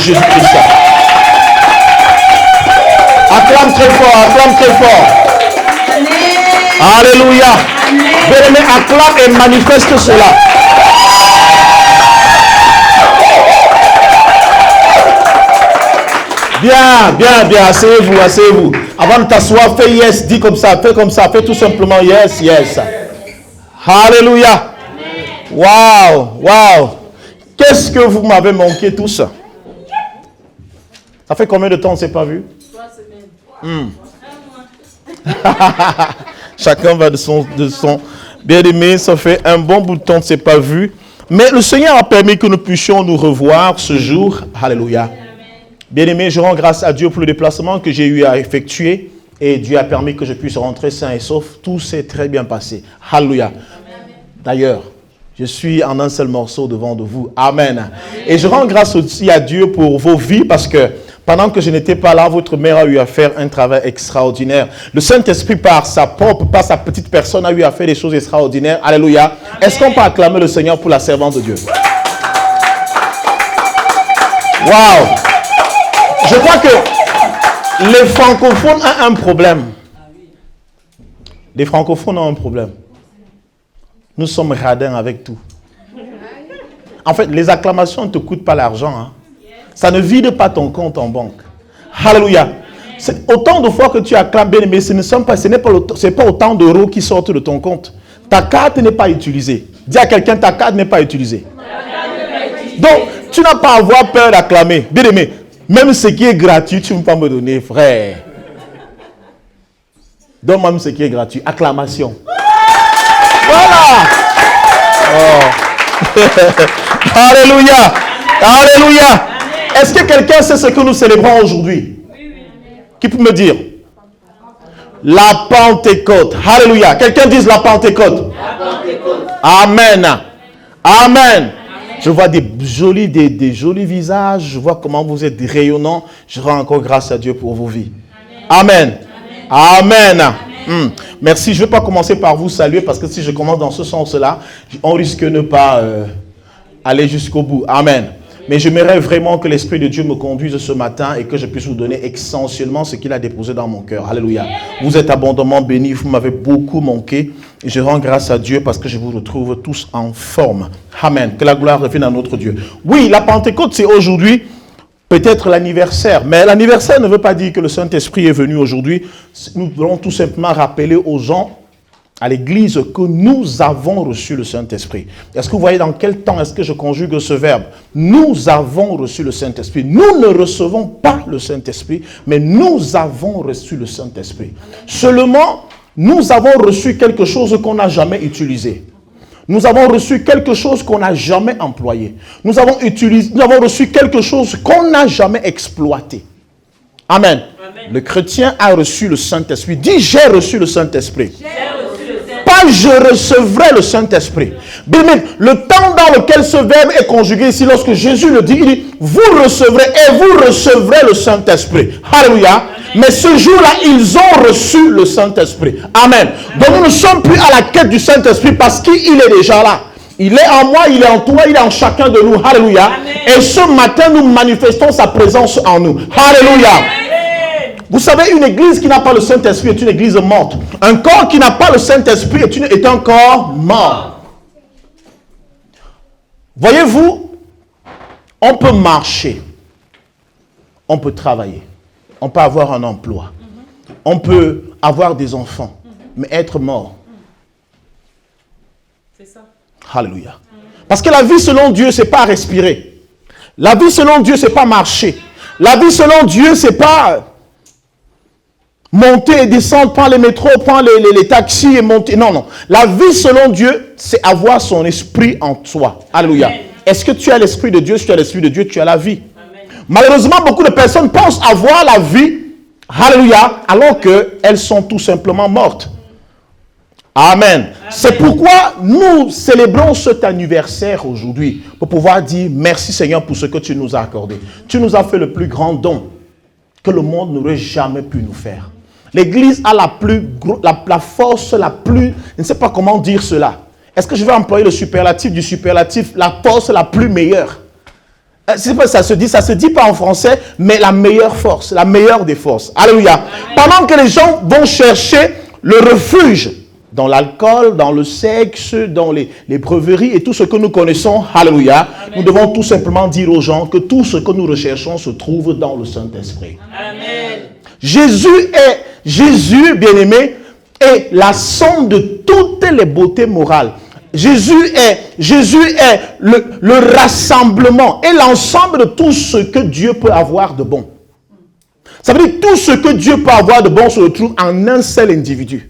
Jésus-Christ. Acclame très fort, acclame très fort. Alléluia. Bien-aimé, acclame et manifeste cela. Bien, asseyez-vous, asseyez-vous. Avant de t'asseoir, fais yes, dis comme ça, fais tout simplement yes. Alléluia. Wow. Qu'est-ce que vous m'avez manqué tous? Ça fait combien de temps on ne s'est pas vu? 3 semaines. Chacun va de son bien-aimé, ça fait un bon bout de temps qu'on ne s'est pas vu. Mais le Seigneur a permis que nous puissions nous revoir ce jour. Alléluia. Bien-aimé, je rends grâce à Dieu pour le déplacement que j'ai eu à effectuer. Et Dieu a permis que je puisse rentrer sain et sauf. Tout s'est très bien passé. Alléluia. D'ailleurs, je suis en un seul morceau devant de vous. Amen. Et je rends grâce aussi à Dieu pour vos vies parce que pendant que je n'étais pas là, votre mère a eu à faire un travail extraordinaire. Le Saint-Esprit, par sa petite personne, a eu à faire des choses extraordinaires. Alléluia. Est-ce qu'on peut acclamer le Seigneur pour la servante de Dieu? Waouh! Je crois que les francophones ont un problème. Les francophones ont un problème. Nous sommes radins avec tout. En fait, les acclamations ne te coûtent pas l'argent. Hein. Ça ne vide pas ton compte en banque. Alléluia. C'est autant de fois que tu acclames bien, mais ce n'est pas autant d'euros qui sortent de ton compte. Ta carte n'est pas utilisée. Dis à quelqu'un, ta carte n'est pas utilisée. Donc, tu n'as pas à avoir peur d'acclamer. Bien aimé, même ce qui est gratuit, tu ne peux pas me donner, frère. Donne-moi même ce qui est gratuit. Acclamation. Voilà. Oh. Alléluia. Alléluia. Est-ce que quelqu'un sait ce que nous célébrons aujourd'hui? Qui peut me dire? La Pentecôte. Alléluia. Quelqu'un dise la Pentecôte. La Pentecôte. Amen. Amen. Je vois des jolis visages. Je vois comment vous êtes rayonnants. Je rends encore grâce à Dieu pour vos vies. Amen. Amen. Amen. Merci. Je ne vais pas commencer par vous saluer parce que si je commence dans ce sens-là, on risque de ne pas aller jusqu'au bout. Amen. Mais j'aimerais vraiment que l'Esprit de Dieu me conduise ce matin et que je puisse vous donner essentiellement ce qu'il a déposé dans mon cœur. Alléluia. Vous êtes abondamment bénis, vous m'avez beaucoup manqué. Et je rends grâce à Dieu parce que je vous retrouve tous en forme. Amen. Que la gloire revienne à notre Dieu. Oui, la Pentecôte, c'est aujourd'hui peut-être l'anniversaire. Mais l'anniversaire ne veut pas dire que le Saint-Esprit est venu aujourd'hui. Nous voulons tout simplement rappeler aux gens, à l'église, que nous avons reçu le Saint-Esprit. Est-ce que vous voyez dans quel temps est-ce que je conjugue ce verbe? Nous avons reçu le Saint-Esprit. Nous ne recevons pas le Saint-Esprit, mais nous avons reçu le Saint-Esprit. Seulement, nous avons reçu quelque chose qu'on n'a jamais utilisé. Nous avons reçu quelque chose qu'on n'a jamais employé. Nous avons reçu quelque chose qu'on n'a jamais exploité. Amen. Amen. Le chrétien a reçu le Saint-Esprit. Dis, j'ai reçu le Saint-Esprit. Pas je recevrai le Saint-Esprit. Bien, le temps dans lequel ce verbe est conjugué ici, lorsque Jésus le dit, il dit, vous recevrez et vous recevrez le Saint-Esprit. Alléluia. Amen. Mais ce jour-là, ils ont reçu le Saint-Esprit. Amen. Donc nous ne sommes plus à la quête du Saint-Esprit parce qu'il est déjà là. Il est en moi, il est en toi, il est en chacun de nous. Alléluia. Amen. Et ce matin, nous manifestons sa présence en nous. Alléluia. Amen. Vous savez, une église qui n'a pas le Saint-Esprit est une église morte. Un corps qui n'a pas le Saint-Esprit est un corps mort. Voyez-vous, on peut marcher, on peut travailler, on peut avoir un emploi, on peut avoir des enfants, mais être mort. C'est ça. Alléluia. Parce que la vie selon Dieu, c'est pas respirer. La vie selon Dieu, c'est pas marcher. La vie selon Dieu, c'est pas monter et descendre, prendre les métros, prendre les taxis et monter. Non, non. La vie selon Dieu, c'est avoir son esprit en toi. Alléluia. Est-ce que tu as l'esprit de Dieu? Si tu as l'esprit de Dieu, tu as la vie. Amen. Malheureusement, beaucoup de personnes pensent avoir la vie. Alléluia. Alors qu'elles sont tout simplement mortes. Amen. Amen. C'est pourquoi nous célébrons cet anniversaire aujourd'hui. Pour pouvoir dire merci Seigneur pour ce que tu nous as accordé. Tu nous as fait le plus grand don que le monde n'aurait jamais pu nous faire. L'Église a la force la plus... Je ne sais pas comment dire cela. Est-ce que je vais employer le superlatif du superlatif? La force la plus meilleure. C'est pas ça se dit pas en français, mais la meilleure force, la meilleure des forces. Alléluia. Pendant que les gens vont chercher le refuge dans l'alcool, dans le sexe, dans les breveries et tout ce que nous connaissons, alléluia, nous devons tout simplement dire aux gens que tout ce que nous recherchons se trouve dans le Saint-Esprit. Amen. Jésus, bien-aimé, est la somme de toutes les beautés morales. Jésus est le rassemblement et l'ensemble de tout ce que Dieu peut avoir de bon. Ça veut dire que tout ce que Dieu peut avoir de bon se retrouve en un seul individu.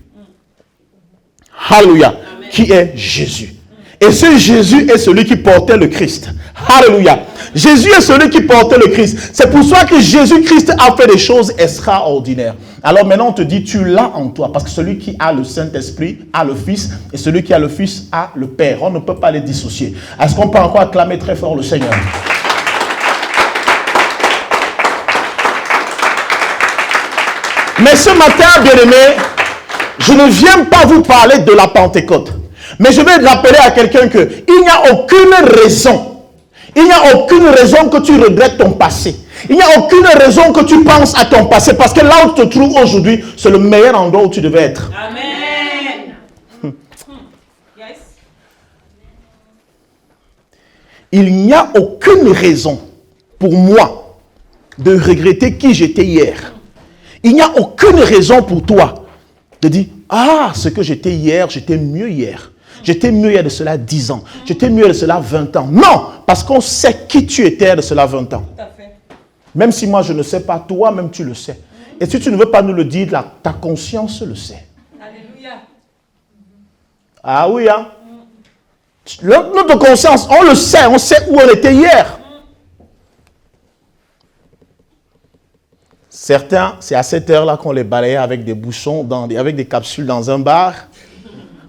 Alléluia. Qui est Jésus. Et ce Jésus est celui qui portait le Christ. Alléluia. Jésus est celui qui portait le Christ. C'est pour ça que Jésus-Christ a fait des choses extraordinaires. Alors maintenant on te dit, tu l'as en toi. Parce que celui qui a le Saint-Esprit a le Fils. Et celui qui a le Fils a le Père. On ne peut pas les dissocier. Est-ce qu'on peut encore acclamer très fort le Seigneur? Mais ce matin, bien-aimés, je ne viens pas vous parler de la Pentecôte. Mais je vais rappeler à quelqu'un qu'il n'y a aucune raison. Il n'y a aucune raison que tu regrettes ton passé. Il n'y a aucune raison que tu penses à ton passé. Parce que là où tu te trouves aujourd'hui, c'est le meilleur endroit où tu devais être. Amen. Yes. Il n'y a aucune raison pour moi de regretter qui j'étais hier. Il n'y a aucune raison pour toi de dire, ah, ce que j'étais hier, j'étais mieux hier. J'étais mieux il y a de cela 10 ans. J'étais mieux il y a de cela 20 ans. Non, parce qu'on sait qui tu étais il y a de cela 20 ans. Tout à fait. Même si moi je ne sais pas, toi-même tu le sais. Et si tu ne veux pas nous le dire, ta conscience le sait. Alléluia. Ah oui, hein. Notre conscience, on le sait, on sait où on était hier. Certains, c'est à cette heure-là qu'on les balayait avec des bouchons, avec des capsules dans un bar.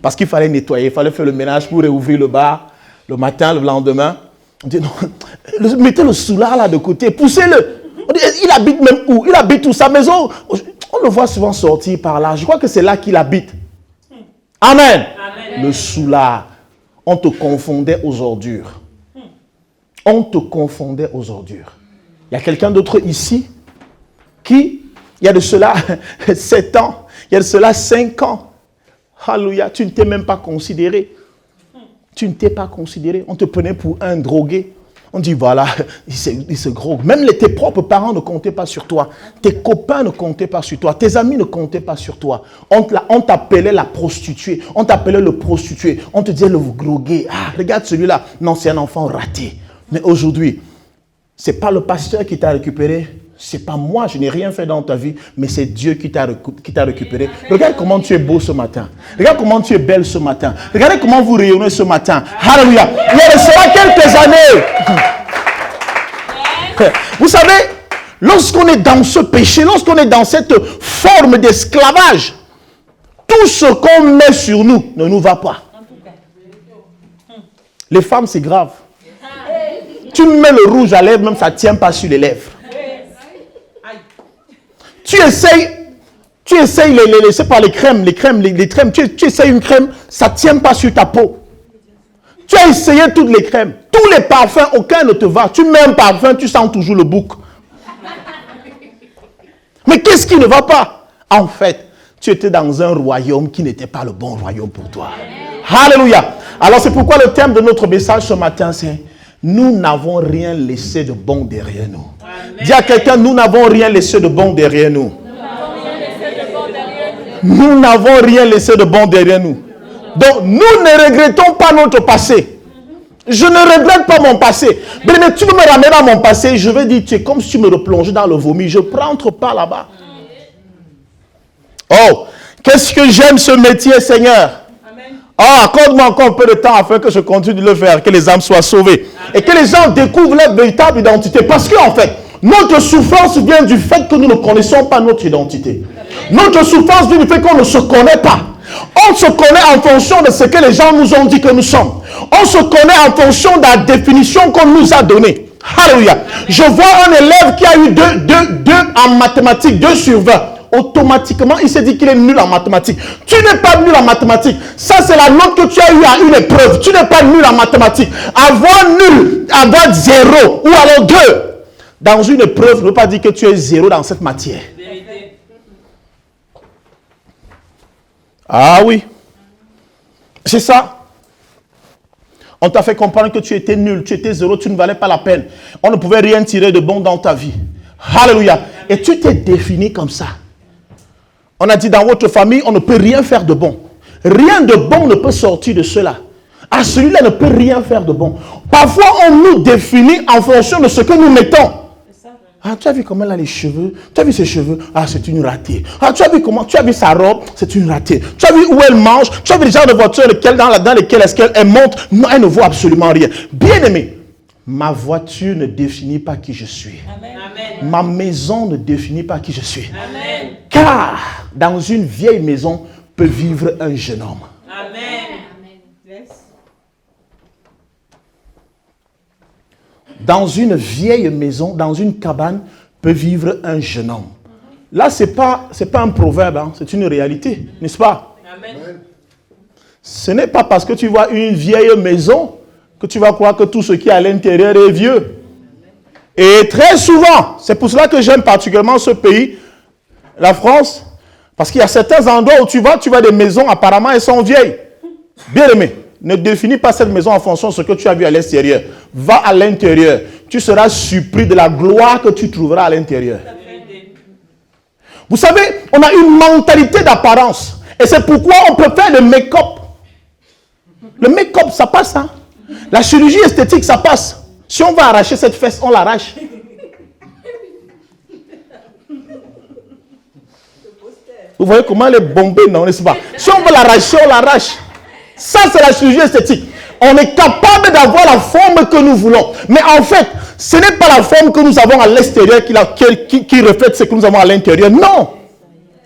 Parce qu'il fallait nettoyer, il fallait faire le ménage pour réouvrir le bar le matin, le lendemain. On dit non, mettez le soulard là de côté, poussez-le. On dit, il habite même où? Il habite où? Sa maison, on le voit souvent sortir par là. Je crois que c'est là qu'il habite. Amen. Amen. Le soulard. On te confondait aux ordures. On te confondait aux ordures. Il y a quelqu'un d'autre ici qui, il y a de cela 7 ans, il y a de cela 5 ans, alléluia, tu ne t'es même pas considéré. Tu ne t'es pas considéré. On te prenait pour un drogué. On dit voilà, il se drogue. Même tes propres parents ne comptaient pas sur toi. Tes copains ne comptaient pas sur toi. Tes amis ne comptaient pas sur toi. On t'appelait la prostituée. On t'appelait le prostitué. On te disait le drogué. Ah, regarde celui-là. Non, c'est un enfant raté. Mais aujourd'hui, ce n'est pas le pasteur qui t'a récupéré. Ce n'est pas moi, je n'ai rien fait dans ta vie, mais c'est Dieu qui t'a récupéré. Regarde comment tu es beau ce matin. Regarde comment tu es belle ce matin. Regardez comment vous rayonnez ce matin. Alléluia. Il y a de cela quelques années. Vous savez, lorsqu'on est dans ce péché, lorsqu'on est dans cette forme d'esclavage, tout ce qu'on met sur nous ne nous va pas. Les femmes, c'est grave. Tu mets le rouge à lèvres, même ça ne tient pas sur les lèvres. Tu essayes les crèmes, tu essayes une crème, ça ne tient pas sur ta peau. Tu as essayé toutes les crèmes, tous les parfums, aucun ne te va. Tu mets un parfum, tu sens toujours le bouc. Mais qu'est-ce qui ne va pas? En fait, tu étais dans un royaume qui n'était pas le bon royaume pour toi. Alléluia. Alors c'est pourquoi le thème de notre message ce matin, c'est nous n'avons rien laissé de bon derrière nous. Amen. Dis à quelqu'un, nous n'avons rien laissé de bon derrière nous. Nous n'avons rien laissé de bon derrière nous. Donc, nous ne regrettons pas notre passé. Je ne regrette pas mon passé. Mais tu veux me ramener dans mon passé, je vais dire, tu es comme si tu me replongeais dans le vomi. Je ne rentre pas là-bas. Oh, qu'est-ce que j'aime ce métier, Seigneur. Ah, accorde-moi encore un peu de temps afin que je continue de le faire, que les âmes soient sauvées. Et que les gens découvrent leur véritable identité. Parce qu'en fait, notre souffrance vient du fait que nous ne connaissons pas notre identité. Notre souffrance vient du fait qu'on ne se connaît pas. On se connaît en fonction de ce que les gens nous ont dit que nous sommes. On se connaît en fonction de la définition qu'on nous a donnée. Alléluia. Je vois un élève qui a eu 2 en mathématiques, 2 sur 20. automatiquement, il s'est dit qu'il est nul en mathématiques. Tu n'es pas nul en mathématiques. Ça, c'est la note que tu as eue à une épreuve. Tu n'es pas nul en mathématiques. Avoir nul, avoir 0 ou alors 2 dans une épreuve ne veut pas dire que tu es 0 dans cette matière. Ah oui. C'est ça. On t'a fait comprendre que tu étais nul, tu étais 0, tu ne valais pas la peine. On ne pouvait rien tirer de bon dans ta vie. Alléluia. Et tu t'es défini comme ça. On a dit dans votre famille, on ne peut rien faire de bon. Rien de bon ne peut sortir de cela. Ah, celui-là ne peut rien faire de bon. Parfois, on nous définit en fonction de ce que nous mettons. Ah, tu as vu comment elle a les cheveux? Tu as vu ses cheveux? Ah, c'est une ratée. Ah, tu as vu comment? Tu as vu sa robe? C'est une ratée. Tu as vu où elle mange? Tu as vu les genres de voitures dans lesquelles est-ce qu'elle monte? Non, elle ne voit absolument rien. Bien aimé, ma voiture ne définit pas qui je suis. Amen. Ma maison ne définit pas qui je suis. Amen. Car dans une vieille maison peut vivre un jeune homme. Amen. Dans une vieille maison, dans une cabane, peut vivre un jeune homme. Là, ce n'est pas un proverbe, hein, c'est une réalité, n'est-ce pas? Amen. Ce n'est pas parce que tu vois une vieille maison que tu vas croire que tout ce qui est à l'intérieur est vieux. Et très souvent, c'est pour cela que j'aime particulièrement ce pays, la France, parce qu'il y a certains endroits où tu vas des maisons, apparemment elles sont vieilles. Bien aimé. Ne définis pas cette maison en fonction de ce que tu as vu à l'extérieur. Va à l'intérieur. Tu seras surpris de la gloire que tu trouveras à l'intérieur. Vous savez, on a une mentalité d'apparence. Et c'est pourquoi on peut faire le make-up. Le make-up, ça passe. Hein? La chirurgie esthétique, ça passe. Si on va arracher cette fesse, on l'arrache. Vous voyez comment elle est bombée, non, n'est-ce pas? Si on veut l'arracher, on l'arrache. Ça, c'est la chirurgie esthétique. On est capable d'avoir la forme que nous voulons. Mais en fait, ce n'est pas la forme que nous avons à l'extérieur qui reflète ce que nous avons à l'intérieur. Non.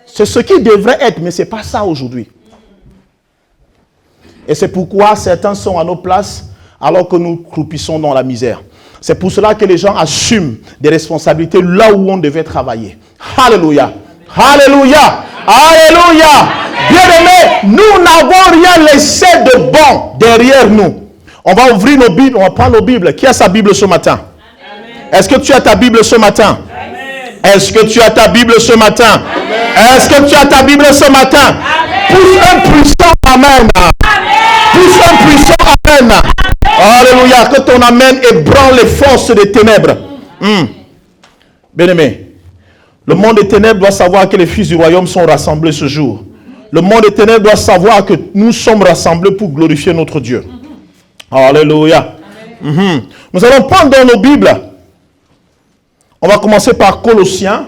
C'est ce qui devrait être, mais ce n'est pas ça aujourd'hui. Et c'est pourquoi certains sont à nos places alors que nous croupissons dans la misère. C'est pour cela que les gens assument des responsabilités là où on devait travailler. Alléluia. Alléluia. Alléluia. Bien-aimés, nous n'avons rien laissé de bon derrière nous. On va ouvrir nos Bibles, on va prendre nos Bibles. Qui a sa Bible ce matin? Est-ce que tu as ta Bible ce matin? Est-ce que tu as ta Bible ce matin? Est-ce que tu as ta Bible ce matin? Pousse un puissant amen. Pousse un puissant amen. Alléluia. Que ton amen ébranle les forces des ténèbres. Bien-aimés, le monde des ténèbres doit savoir que les fils du royaume sont rassemblés ce jour. Le monde des ténèbres doit savoir que nous sommes rassemblés pour glorifier notre Dieu. Alléluia. Nous allons prendre dans nos Bibles. On va commencer par Colossiens.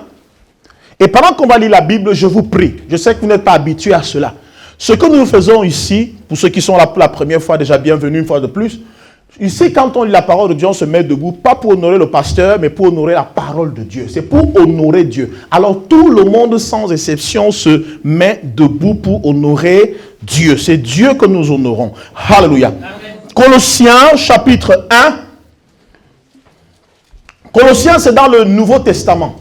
Et pendant qu'on va lire la Bible, je vous prie. Je sais que vous n'êtes pas habitués à cela. Ce que nous faisons ici, pour ceux qui sont là pour la première fois, déjà bienvenue une fois de plus. Ici, quand on lit la parole de Dieu, on se met debout, pas pour honorer le pasteur, mais pour honorer la parole de Dieu. C'est pour honorer Dieu. Alors, tout le monde, sans exception, se met debout pour honorer Dieu. C'est Dieu que nous honorons. Alléluia. Amen. Colossiens, chapitre 1. Colossiens, c'est dans le Nouveau Testament.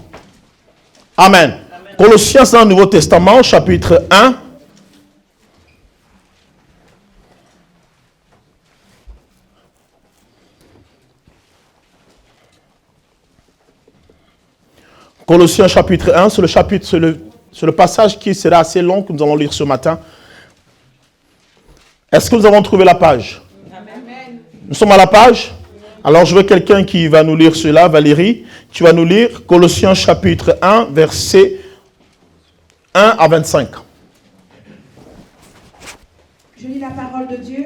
Amen. Amen. Colossiens, c'est dans le Nouveau Testament, chapitre 1. Colossiens chapitre 1, c'est le passage qui sera assez long que nous allons lire ce matin. Est-ce que nous avons trouvé la page? Amen. Nous sommes à la page? Alors je veux quelqu'un qui va nous lire cela. Valérie, tu vas nous lire Colossiens chapitre 1, versets 1 à 25. Je lis la parole de Dieu.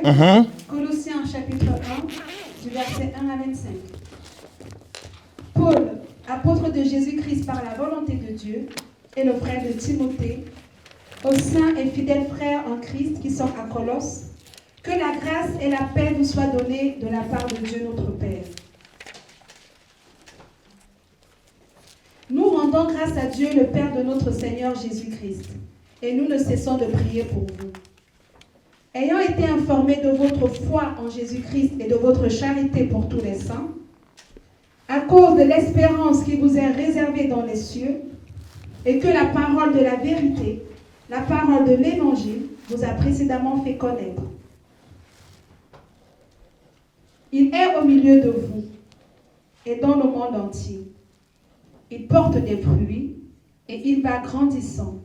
Colossiens chapitre 1, du verset 1 à 25. Paul, apôtre de Jésus-Christ par la volonté de Dieu, et le frère de Timothée, aux saints et fidèles frères en Christ qui sont à Colosse, que la grâce et la paix nous soient données de la part de Dieu notre Père. Nous rendons grâce à Dieu, le Père de notre Seigneur Jésus-Christ, et nous ne cessons de prier pour vous. Ayant été informés de votre foi en Jésus-Christ et de votre charité pour tous les saints, à cause de l'espérance qui vous est réservée dans les cieux, et que la parole de la vérité, la parole de l'Évangile, vous a précédemment fait connaître. Il est au milieu de vous et dans le monde entier. Il porte des fruits et il va grandissant.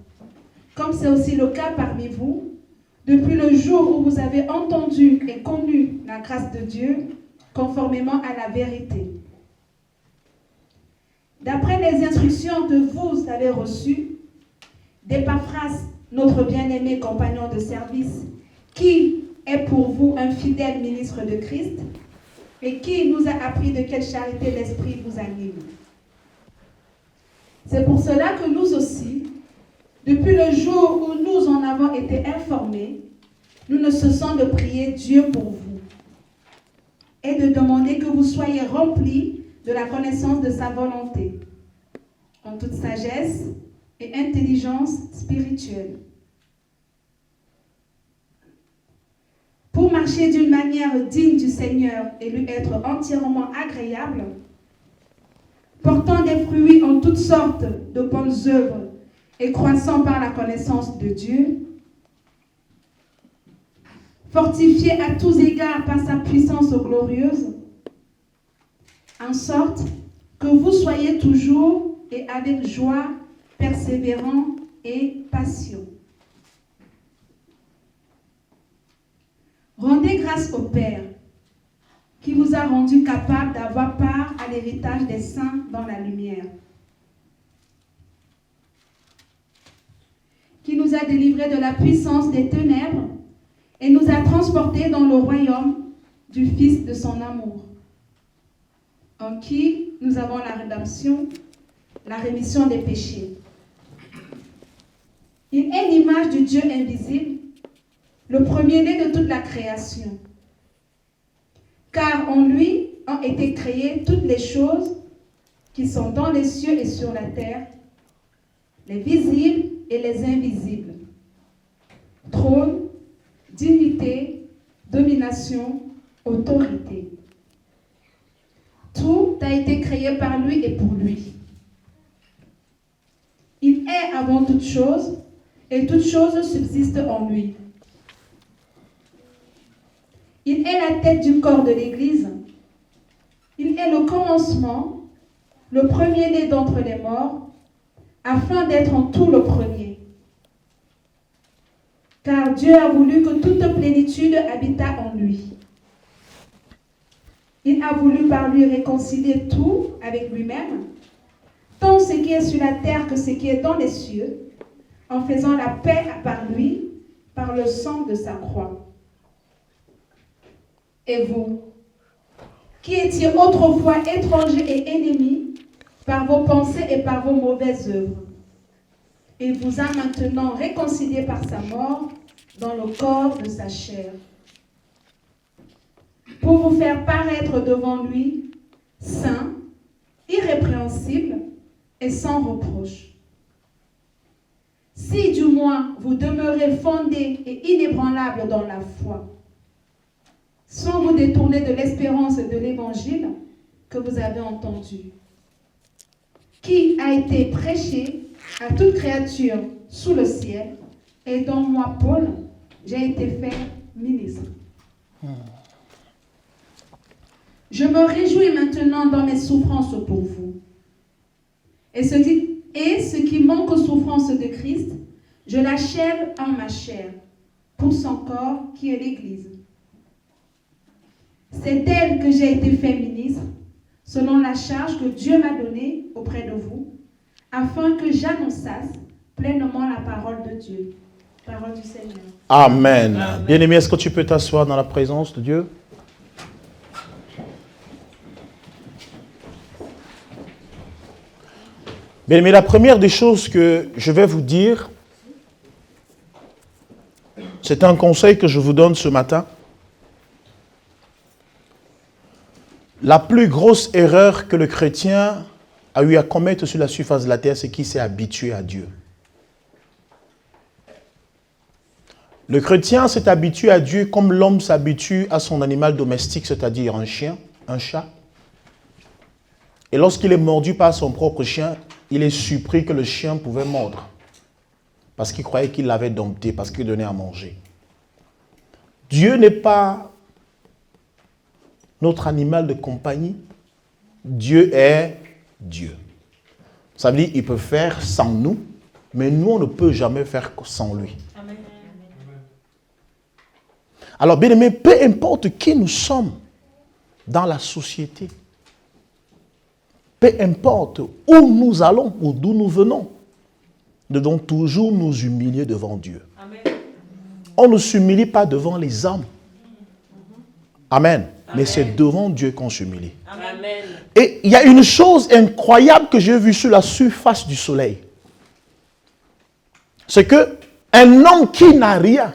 Comme c'est aussi le cas parmi vous, depuis le jour où vous avez entendu et connu la grâce de Dieu, conformément à la vérité. D'après les instructions que vous avez reçues, d'Épaphras, notre bien-aimé compagnon de service, qui est pour vous un fidèle ministre de Christ, et qui nous a appris de quelle charité l'Esprit vous anime. C'est pour cela que nous aussi, depuis le jour où nous en avons été informés, nous ne cessons de prier Dieu pour vous et de demander que vous soyez remplis de la connaissance de sa volonté, en toute sagesse et intelligence spirituelle, pour marcher d'une manière digne du Seigneur et lui être entièrement agréable, portant des fruits en toutes sortes de bonnes œuvres et croissant par la connaissance de Dieu, fortifié à tous égards par sa puissance glorieuse, en sorte que vous soyez toujours et avec joie, persévérants et patients. Rendez grâce au Père, qui vous a rendu capable d'avoir part à l'héritage des saints dans la lumière, qui nous a délivrés de la puissance des ténèbres et nous a transportés dans le royaume du Fils de son amour, en qui nous avons la rédemption, la rémission des péchés. Il est l'image du Dieu invisible, le premier-né de toute la création. Car en lui ont été créées toutes les choses qui sont dans les cieux et sur la terre, les visibles et les invisibles. Trône, dignité, domination, autorité. Tout a été créé par lui et pour lui. Il est avant toute chose et toute chose subsiste en lui. Il est la tête du corps de l'Église. Il est le commencement, le premier-né d'entre les morts, afin d'être en tout le premier. Car Dieu a voulu que toute plénitude habitât en lui. Il a voulu par lui réconcilier tout avec lui-même, tant ce qui est sur la terre que ce qui est dans les cieux, en faisant la paix par lui, par le sang de sa croix. Et vous, qui étiez autrefois étrangers et ennemis par vos pensées et par vos mauvaises œuvres, il vous a maintenant réconciliés par sa mort dans le corps de sa chair, pour vous faire paraître devant lui saints, irrépréhensibles et sans reproche. Si du moins vous demeurez fondés et inébranlables dans la foi, sans vous détourner de l'espérance de l'évangile que vous avez entendu, qui a été prêché à toute créature sous le ciel, et dont moi, Paul, j'ai été fait ministre. Je me réjouis maintenant dans mes souffrances pour vous. Et ce qui manque aux souffrances de Christ, je l'achève en ma chair, pour son corps qui est l'Église. C'est d'elle que j'ai été fait ministre, selon la charge que Dieu m'a donnée auprès de vous, afin que j'annonçasse pleinement la parole de Dieu. Parole du Seigneur. Amen. Bien-aimé, est-ce que tu peux t'asseoir dans la présence de Dieu? Bien-aimé, la première des choses que je vais vous dire, c'est un conseil que je vous donne ce matin. La plus grosse erreur que le chrétien a eu à commettre sur la surface de la terre, c'est qu'il s'est habitué à Dieu. Le chrétien s'est habitué à Dieu comme l'homme s'habitue à son animal domestique, c'est-à-dire un chien, un chat. Et lorsqu'il est mordu par son propre chien, il est surpris que le chien pouvait mordre. Parce qu'il croyait qu'il l'avait dompté, parce qu'il donnait à manger. Dieu n'est pas notre animal de compagnie. Dieu est Dieu. Ça veut dire qu'il peut faire sans nous, mais nous, on ne peut jamais faire sans lui. Amen. Alors, bien aimé, peu importe qui nous sommes dans la société, peu importe où nous allons ou d'où nous venons, nous devons toujours nous humilier devant Dieu. Amen. On ne s'humilie pas devant les hommes. Amen. Mais c'est devant Dieu qu'on s'humilie. Amen. Et il y a une chose incroyable que j'ai vue sur la surface du soleil. C'est que un homme qui n'a rien,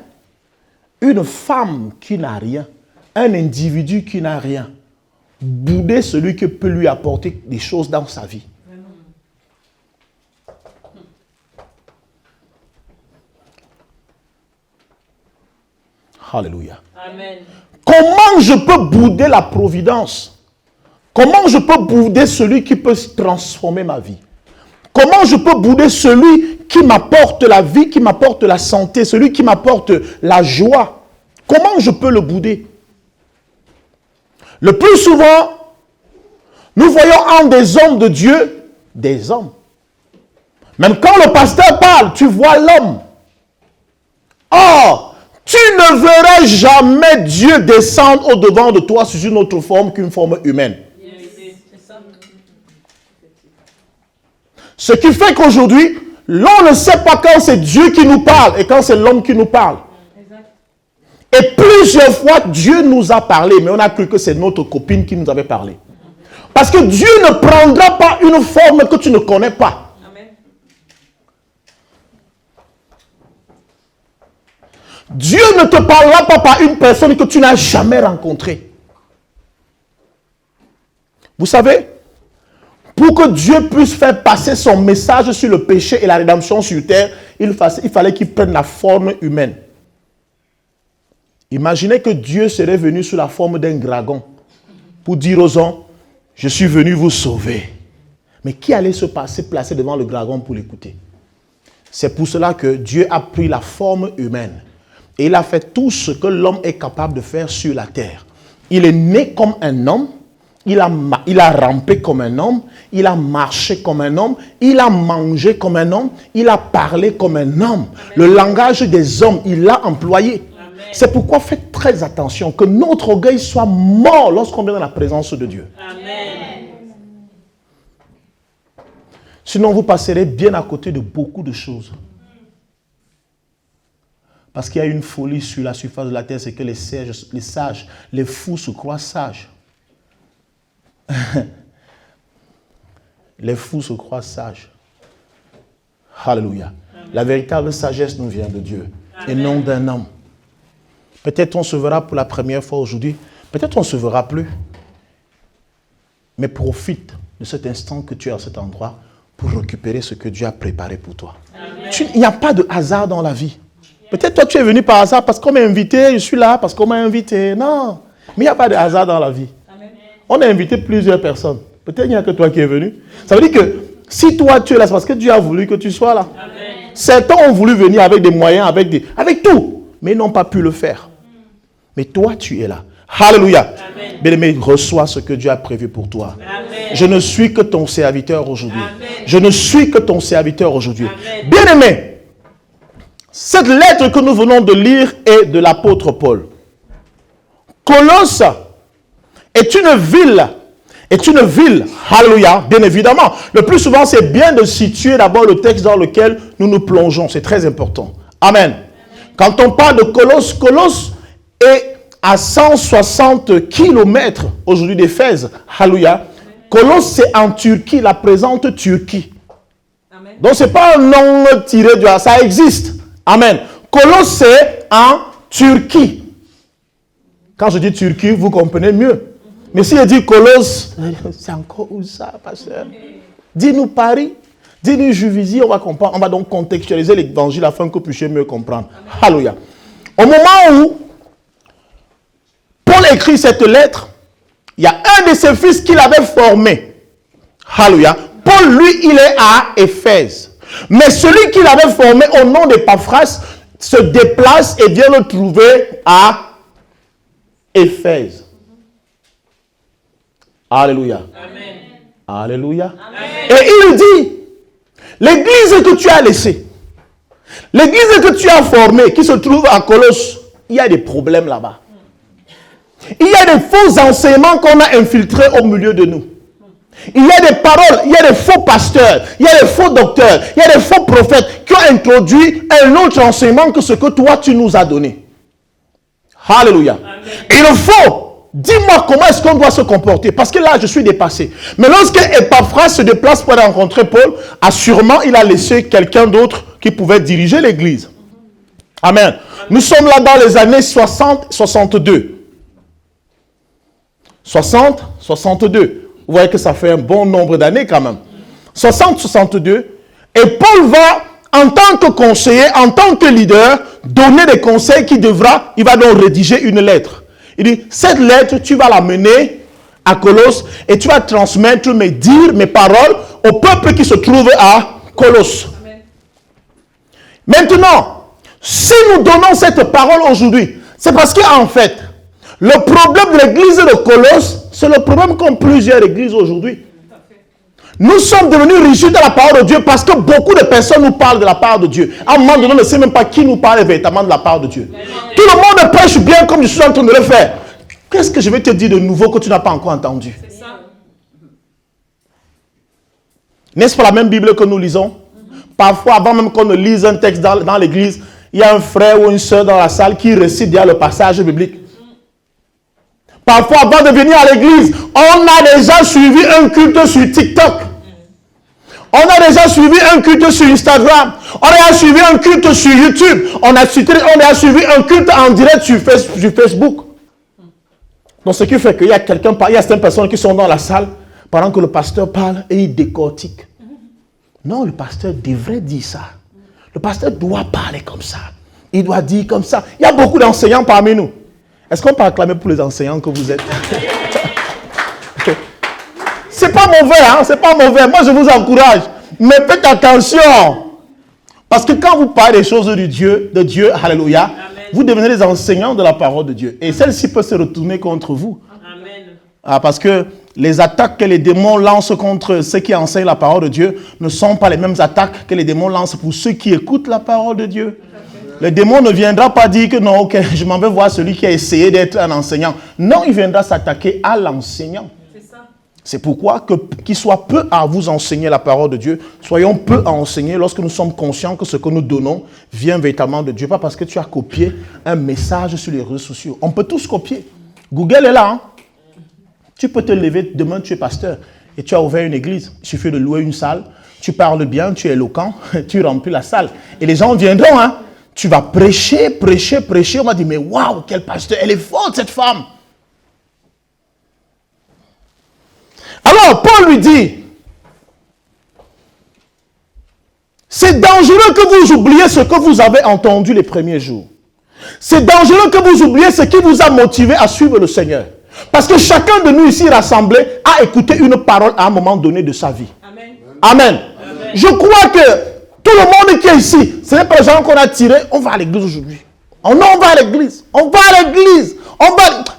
une femme qui n'a rien, un individu qui n'a rien, bouder celui qui peut lui apporter des choses dans sa vie. Alléluia. Amen. Comment je peux bouder la providence? Comment je peux bouder celui qui peut transformer ma vie? Comment je peux bouder celui qui m'apporte la vie, qui m'apporte la santé, celui qui m'apporte la joie? Comment je peux le bouder? Le plus souvent, nous voyons en des hommes de Dieu, des hommes. Même quand le pasteur parle, tu vois l'homme. Or, tu ne verras jamais Dieu descendre au-devant de toi sous une autre forme qu'une forme humaine. Ce qui fait qu'aujourd'hui, l'on ne sait pas quand c'est Dieu qui nous parle et quand c'est l'homme qui nous parle. Et plusieurs fois, Dieu nous a parlé, mais on a cru que c'est notre copine qui nous avait parlé. Parce que Dieu ne prendra pas une forme que tu ne connais pas. Dieu ne te parlera pas par une personne que tu n'as jamais rencontrée. Vous savez, pour que Dieu puisse faire passer son message sur le péché et la rédemption sur terre, il fallait qu'il prenne la forme humaine. Imaginez que Dieu serait venu sous la forme d'un dragon pour dire aux hommes, je suis venu vous sauver. Mais qui allait se placer devant le dragon pour l'écouter? C'est pour cela que Dieu a pris la forme humaine. Et il a fait tout ce que l'homme est capable de faire sur la terre. Il est né comme un homme, il a rampé comme un homme, il a marché comme un homme, il a mangé comme un homme, il a parlé comme un homme. Amen. Le langage des hommes, il l'a employé. Amen. C'est pourquoi faites très attention, que notre orgueil soit mort lorsqu'on vient dans la présence de Dieu. Amen. Sinon, vous passerez bien à côté de beaucoup de choses. Parce qu'il y a une folie sur la surface de la terre, c'est que les sages, les fous se croient sages. Les fous se croient sages. Alléluia. Amen. La véritable sagesse nous vient de Dieu. Amen. Et non d'un homme. Peut-être on se verra pour la première fois aujourd'hui. Peut-être on ne se verra plus. Mais profite de cet instant que tu es à cet endroit pour récupérer ce que Dieu a préparé pour toi. Il n'y a pas de hasard dans la vie. Peut-être toi tu es venu par hasard parce qu'on m'a invité, je suis là parce qu'on m'a invité. Non, mais il n'y a pas de hasard dans la vie. Amen. On a invité plusieurs personnes. Peut-être il n'y a que toi qui es venu. Ça veut dire que si toi tu es là, c'est parce que Dieu a voulu que tu sois là. Amen. Certains ont voulu venir avec des moyens, avec tout, mais ils n'ont pas pu le faire. Mais toi tu es là. Alléluia. Bien-aimé, reçois ce que Dieu a prévu pour toi. Amen. Je ne suis que ton serviteur aujourd'hui. Amen. Je ne suis que ton serviteur aujourd'hui. Bien-aimé, cette lettre que nous venons de lire est de l'apôtre Paul. Colosse est une ville, alléluia, bien évidemment. Le plus souvent, c'est bien de situer d'abord le texte dans lequel nous nous plongeons. C'est très important. Amen. Quand on parle de Colosse, Colosse est à 160 kilomètres aujourd'hui d'Éphèse. Alléluia. Colosse, c'est en Turquie, la présente Turquie. Amen. Donc, ce n'est pas un nom tiré du hasard, ça existe. Amen. Colosse, c'est en Turquie. Quand je dis Turquie, vous comprenez mieux. Mais si je dis Colosse, c'est encore où ça, pasteur? Dis-nous Paris, dis-nous Juvisy, on va comprendre. On va donc contextualiser l'évangile afin que vous puissiez mieux comprendre. Alléluia. Au moment où Paul écrit cette lettre, il y a un de ses fils qu'il avait formé. Alléluia. Paul Paul, lui, il est à Éphèse. Mais celui qui l'avait formé au nom d'Épaphras se déplace et vient le trouver à Éphèse. Alléluia. Amen. Alléluia. Amen. Et il lui dit, l'église que tu as laissée, l'église que tu as formée, qui se trouve à Colosse, il y a des problèmes là-bas. Il y a des faux enseignements qu'on a infiltrés au milieu de nous. Il y a des paroles, il y a des faux pasteurs, il y a des faux docteurs, il y a des faux prophètes qui ont introduit un autre enseignement que ce que toi tu nous as donné. Alléluia. Il faut, dis-moi comment est-ce qu'on doit se comporter, parce que là je suis dépassé. Mais lorsque Épaphras se déplace pour aller rencontrer Paul, assurément il a laissé quelqu'un d'autre qui pouvait diriger l'église. Amen. Nous sommes là dans les années 60-62. 60-62. Vous voyez que ça fait un bon nombre d'années quand même. 60-62. Et Paul va, en tant que conseiller, en tant que leader, donner des conseils il va donc rédiger une lettre. Il dit, cette lettre, tu vas la mener à Colosse et tu vas transmettre mes dires, mes paroles au peuple qui se trouve à Colosse. Amen. Maintenant, si nous donnons cette parole aujourd'hui, c'est parce qu'en fait, le problème de l'église de Colosse, c'est le problème qu'ont plusieurs églises aujourd'hui. Nous sommes devenus rigides à la parole de Dieu parce que beaucoup de personnes nous parlent de la part de Dieu. À un moment donné, on ne sait même pas qui nous parle véritablement de la part de Dieu. Tout le monde prêche bien comme je suis en train de le faire. Qu'est-ce que je vais te dire de nouveau que tu n'as pas encore entendu? C'est ça. N'est-ce pas la même Bible que nous lisons? Parfois, avant même qu'on ne lise un texte dans l'église, il y a un frère ou une soeur dans la salle qui récite déjà le passage biblique. Parfois, avant de venir à l'église, on a déjà suivi un culte sur TikTok. On a déjà suivi un culte sur Instagram. On a suivi un culte sur YouTube. On a suivi un culte en direct sur Facebook. Donc, ce qui fait qu'il y a certaines personnes qui sont dans la salle pendant que le pasteur parle et il décortique. Non, le pasteur devrait dire ça. Le pasteur doit parler comme ça. Il doit dire comme ça. Il y a beaucoup d'enseignants parmi nous. Est-ce qu'on peut acclamer pour les enseignants que vous êtes? C'est pas mauvais, hein? C'est pas mauvais. Moi, je vous encourage. Mais faites attention. Parce que quand vous parlez des choses de Dieu, alléluia, amen, vous devenez des enseignants de la parole de Dieu. Et celle-ci peut se retourner contre vous. Amen. Parce que les attaques que les démons lancent contre ceux qui enseignent la parole de Dieu ne sont pas les mêmes attaques que les démons lancent pour ceux qui écoutent la parole de Dieu. Le démon ne viendra pas dire que non, ok, je m'en vais voir celui qui a essayé d'être un enseignant. Non, il viendra s'attaquer à l'enseignant. C'est pourquoi qu'il soit peu à vous enseigner la parole de Dieu, soyons peu à enseigner lorsque nous sommes conscients que ce que nous donnons vient véritablement de Dieu. Pas parce que tu as copié un message sur les réseaux sociaux. On peut tous copier. Google est là. Hein? Tu peux te lever, demain tu es pasteur et tu as ouvert une église. Il suffit de louer une salle. Tu parles bien, tu es éloquent, tu remplis la salle. Et les gens viendront, hein. Tu vas prêcher. On va dire, mais waouh, quel pasteur, elle est forte cette femme. Alors, Paul lui dit, c'est dangereux que vous oubliez ce que vous avez entendu les premiers jours. C'est dangereux que vous oubliez ce qui vous a motivé à suivre le Seigneur. Parce que chacun de nous ici rassemblés a écouté une parole à un moment donné de sa vie. Amen. Amen. Amen. Je crois que tout le monde qui est ici, ce n'est pas les gens qu'on a tirés, on va à l'église aujourd'hui. On va à l'église.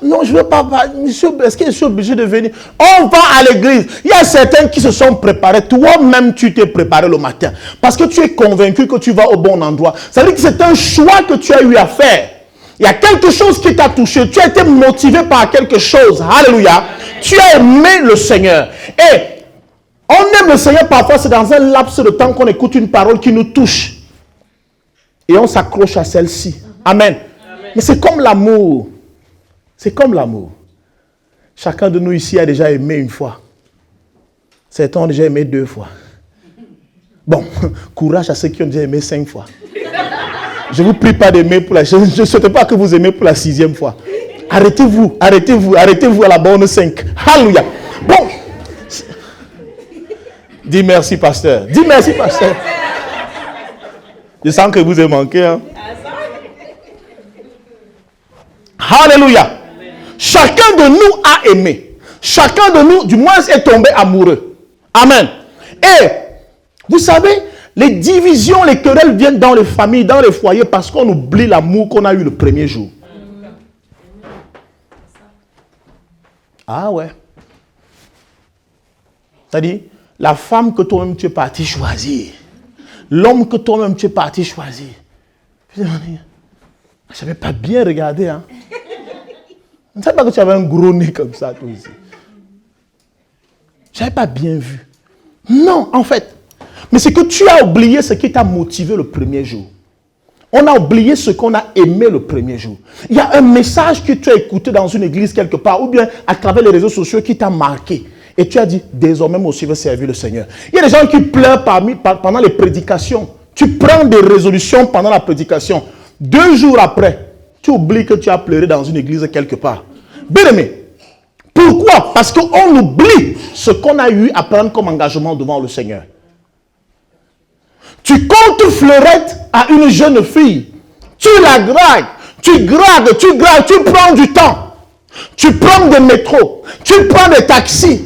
Non, je ne veux pas. Monsieur, est-ce que je suis obligé de venir? On va à l'église. Il y a certains qui se sont préparés. Toi-même, tu t'es préparé le matin. Parce que tu es convaincu que tu vas au bon endroit. Ça veut dire que c'est un choix que tu as eu à faire. Il y a quelque chose qui t'a touché. Tu as été motivé par quelque chose. Alléluia. Tu as aimé le Seigneur. Et on aime le Seigneur parfois, c'est dans un laps de temps qu'on écoute une parole qui nous touche. Et on s'accroche à celle-ci. Amen. Amen. Mais c'est comme l'amour. C'est comme l'amour. Chacun de nous ici a déjà aimé une fois. Certains ont déjà aimé 2 fois. Bon, courage à ceux qui ont déjà aimé 5 fois. Je ne vous prie pas d'aimer pour la... Je ne souhaite pas que vous aimez pour la 6e fois. Arrêtez-vous à la bonne 5. Alléluia. Bon. Dis merci, pasteur. Dis merci, pasteur. Je sens que vous avez manqué. Hein? Alléluia. Chacun de nous a aimé. Chacun de nous, du moins, est tombé amoureux. Amen. Et, vous savez, les divisions, les querelles viennent dans les familles, dans les foyers, parce qu'on oublie l'amour qu'on a eu le premier jour. Ah ouais. C'est-à-dire, la femme que toi-même tu es parti choisir, l'homme que toi-même tu es parti choisir. Je n'avais pas bien regardé, hein. Je ne savais pas que tu avais un gros nez comme ça, toi aussi. Je n'avais pas bien vu. Non, en fait. Mais c'est que tu as oublié ce qui t'a motivé le premier jour. On a oublié ce qu'on a aimé le premier jour. Il y a un message que tu as écouté dans une église quelque part, ou bien à travers les réseaux sociaux qui t'a marqué. Et tu as dit, désormais, moi aussi, je veux servir le Seigneur. Il y a des gens qui pleurent pendant les prédications. Tu prends des résolutions pendant la prédication. 2 jours après, tu oublies que tu as pleuré dans une église quelque part. Bien aimé, pourquoi? Parce qu'on oublie ce qu'on a eu à prendre comme engagement devant le Seigneur. Tu comptes fleurette à une jeune fille. Tu la dragues, tu gragues, tu prends du temps. Tu prends des métros, tu prends des taxis.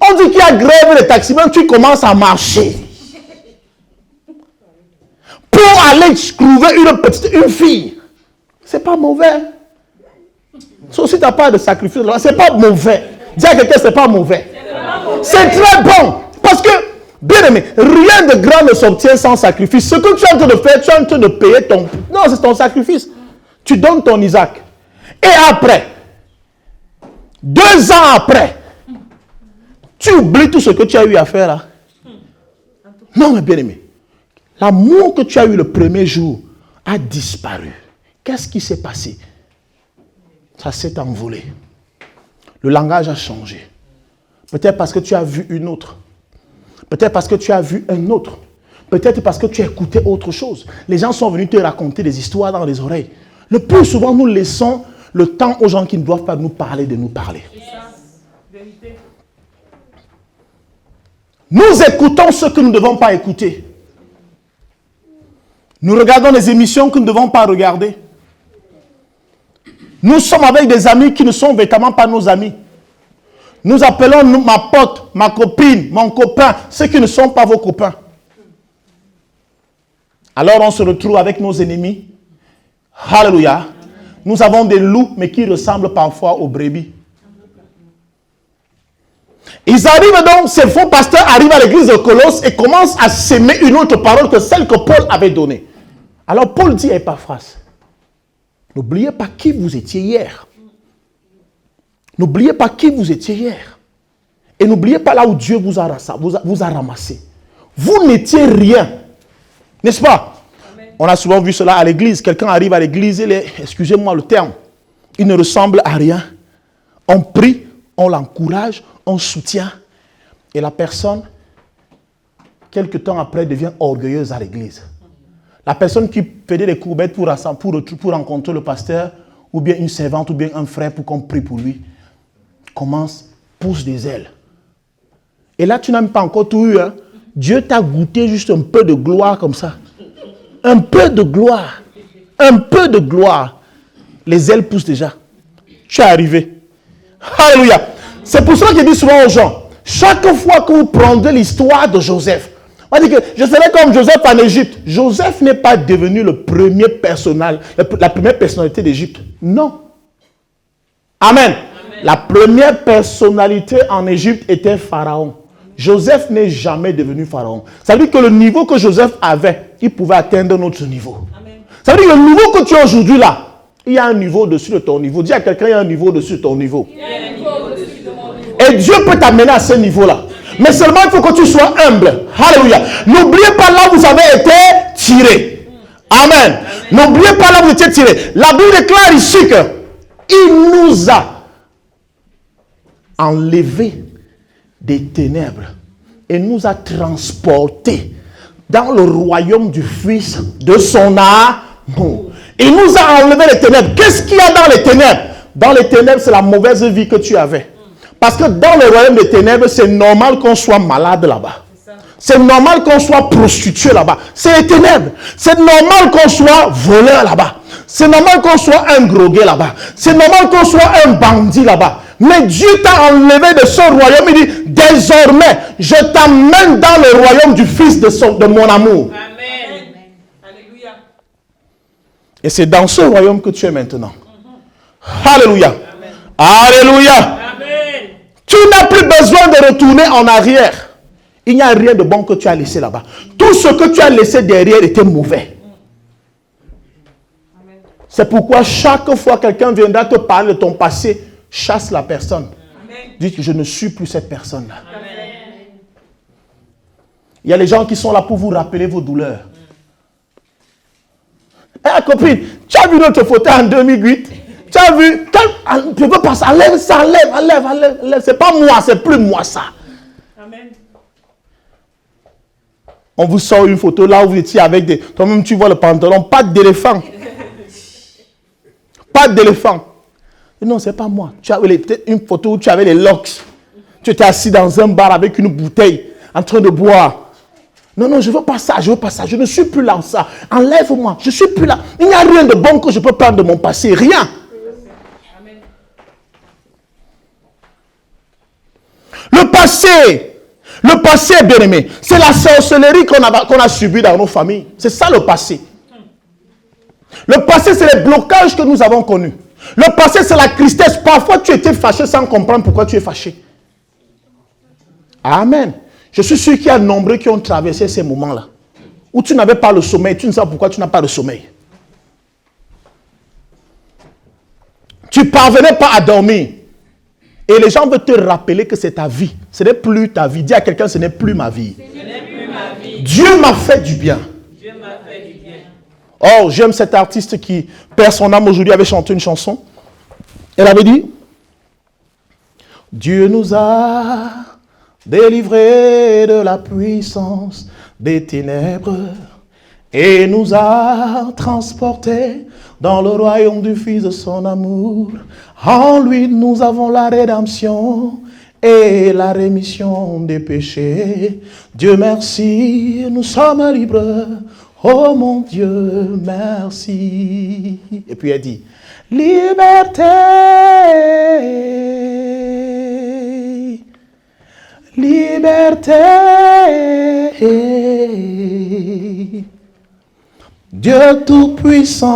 On dit qu'il y a grève des taxis, même tu commences à marcher. Pour aller trouver une fille. C'est pas mauvais. Sauf si tu n'as pas de sacrifice, c'est pas mauvais. Dis à quelqu'un, c'est pas mauvais. C'est très bon. Parce que, bien aimé, rien de grand ne s'obtient sans sacrifice. Ce que tu es en train de faire, tu es en train de payer ton... Non, c'est ton sacrifice. Tu donnes ton Isaac. Et après, 2 ans après, tu oublies tout ce que tu as eu à faire là. Non, mais bien aimé, l'amour que tu as eu le premier jour a disparu. Qu'est-ce qui s'est passé? Ça s'est envolé. Le langage a changé. Peut-être parce que tu as vu une autre. Peut-être parce que tu as vu un autre. Peut-être parce que tu as écouté autre chose. Les gens sont venus te raconter des histoires dans les oreilles. Le plus souvent, nous laissons le temps aux gens qui ne doivent pas nous parler de nous parler. Nous écoutons ce que nous ne devons pas écouter. Nous regardons des émissions que nous ne devons pas regarder. Nous sommes avec des amis qui ne sont véritablement pas nos amis. Nous appelons ma pote, ma copine, mon copain, ceux qui ne sont pas vos copains. Alors on se retrouve avec nos ennemis. Alléluia. Nous avons des loups, mais qui ressemblent parfois aux brebis. Ils arrivent donc, ces faux pasteurs arrivent à l'église de Colosse et commencent à s'aimer une autre parole que celle que Paul avait donnée. Alors Paul dit à Epaphras, n'oubliez pas qui vous étiez hier. N'oubliez pas qui vous étiez hier. Et n'oubliez pas là où Dieu vous a ramassé. Vous n'étiez rien. N'est-ce pas? Amen. On a souvent vu cela à l'église. Quelqu'un arrive à l'église, excusez-moi le terme, il ne ressemble à rien. On prie, on l'encourage, on soutient. Et la personne, quelque temps après, devient orgueilleuse à l'église. La personne qui faisait des courbettes pour rencontrer le pasteur, ou bien une servante, ou bien un frère pour qu'on prie pour lui, pousse des ailes. Et là, tu n'as même pas encore tout eu. Hein? Dieu t'a goûté juste un peu de gloire comme ça. Un peu de gloire. Un peu de gloire. Les ailes poussent déjà. Tu es arrivé. Alléluia. C'est pour ça qu'il dit souvent aux gens, chaque fois que vous prendrez l'histoire de Joseph, on dit que je serai comme Joseph en Égypte. Joseph n'est pas devenu le premier personnage, la première personnalité d'Égypte. Non. Amen. La première personnalité en Égypte était Pharaon. Joseph n'est jamais devenu Pharaon. Ça veut dire que le niveau que Joseph avait, il pouvait atteindre notre niveau. Amen. Ça veut dire que le niveau que tu as aujourd'hui là, il y a un niveau au-dessus de ton niveau. Dis à quelqu'un, il y a un niveau au-dessus de ton niveau. Il y a un niveau au-dessus de mon niveau. Et Dieu peut t'amener à ce niveau-là. Mais seulement il faut que tu sois humble. Alléluia. N'oubliez pas là où vous avez été tiré. Amen. N'oubliez pas là où vous étiez tiré. La Bible déclare ici qu'il nous a enlevé des ténèbres et nous a transportés dans le royaume du Fils de son amour. Il nous a enlevé les ténèbres. Qu'est-ce qu'il y a dans les ténèbres? Dans les ténèbres, c'est la mauvaise vie que tu avais. Parce que dans le royaume des ténèbres, c'est normal qu'on soit malade là-bas. C'est normal qu'on soit prostitué là-bas. C'est les ténèbres. C'est normal qu'on soit voleur là-bas. C'est normal qu'on soit un drogué là-bas. C'est normal qu'on soit un bandit là-bas. Mais Dieu t'a enlevé de son royaume. Il dit, désormais, je t'amène dans le royaume du Fils de mon amour. Amen. Alléluia. Et c'est dans ce royaume que tu es maintenant. Alléluia. Alléluia. Amen. Tu n'as plus besoin de retourner en arrière. Il n'y a rien de bon que tu as laissé là-bas. Tout ce que tu as laissé derrière était mauvais. C'est pourquoi chaque fois que quelqu'un viendra te parler de ton passé, chasse la personne. Dis que je ne suis plus cette personne-là. Il y a les gens qui sont là pour vous rappeler vos douleurs. Eh copine, tu as vu notre photo en 2008? Tu as vu? Tu peux pas ça, enlève ça, enlève. C'est pas moi, c'est plus moi ça. Amen. On vous sort une photo là où vous étiez avec des... Toi-même tu vois le pantalon, pas d'éléphant. Pas d'éléphant. Non, c'est pas moi. Tu avais une photo où tu avais les locks. Tu étais assis dans un bar avec une bouteille, en train de boire. Non, je veux pas ça, Je ne suis plus là en ça. Enlève-moi, je suis plus là. Il n'y a rien de bon que je peux prendre de mon passé. Rien. Amen. Le passé, bien aimé, c'est la sorcellerie qu'on a subie dans nos familles. C'est ça le passé. Le passé, c'est les blocages que nous avons connus. Le passé, c'est la tristesse. Parfois, tu étais fâché sans comprendre pourquoi tu es fâché. Amen. Je suis sûr qu'il y a nombreux qui ont traversé ces moments-là. Où tu n'avais pas le sommeil. Tu ne sais pas pourquoi tu n'as pas le sommeil. Tu ne parvenais pas à dormir. Et les gens veulent te rappeler que c'est ta vie. Ce n'est plus ta vie. Dis à quelqu'un, ce n'est plus ma vie. Ce n'est plus ma vie. Dieu m'a fait du bien. Dieu m'a fait du bien. Oh, j'aime cet artiste qui perd son âme aujourd'hui avait chanté une chanson. Elle avait dit, Dieu nous a délivrés de la puissance des ténèbres et nous a transportés dans le royaume du Fils de son amour. En lui, nous avons la rédemption et la rémission des péchés. Dieu merci, nous sommes libres. Oh mon Dieu, merci. Et puis elle dit, liberté, liberté. Dieu Tout-Puissant,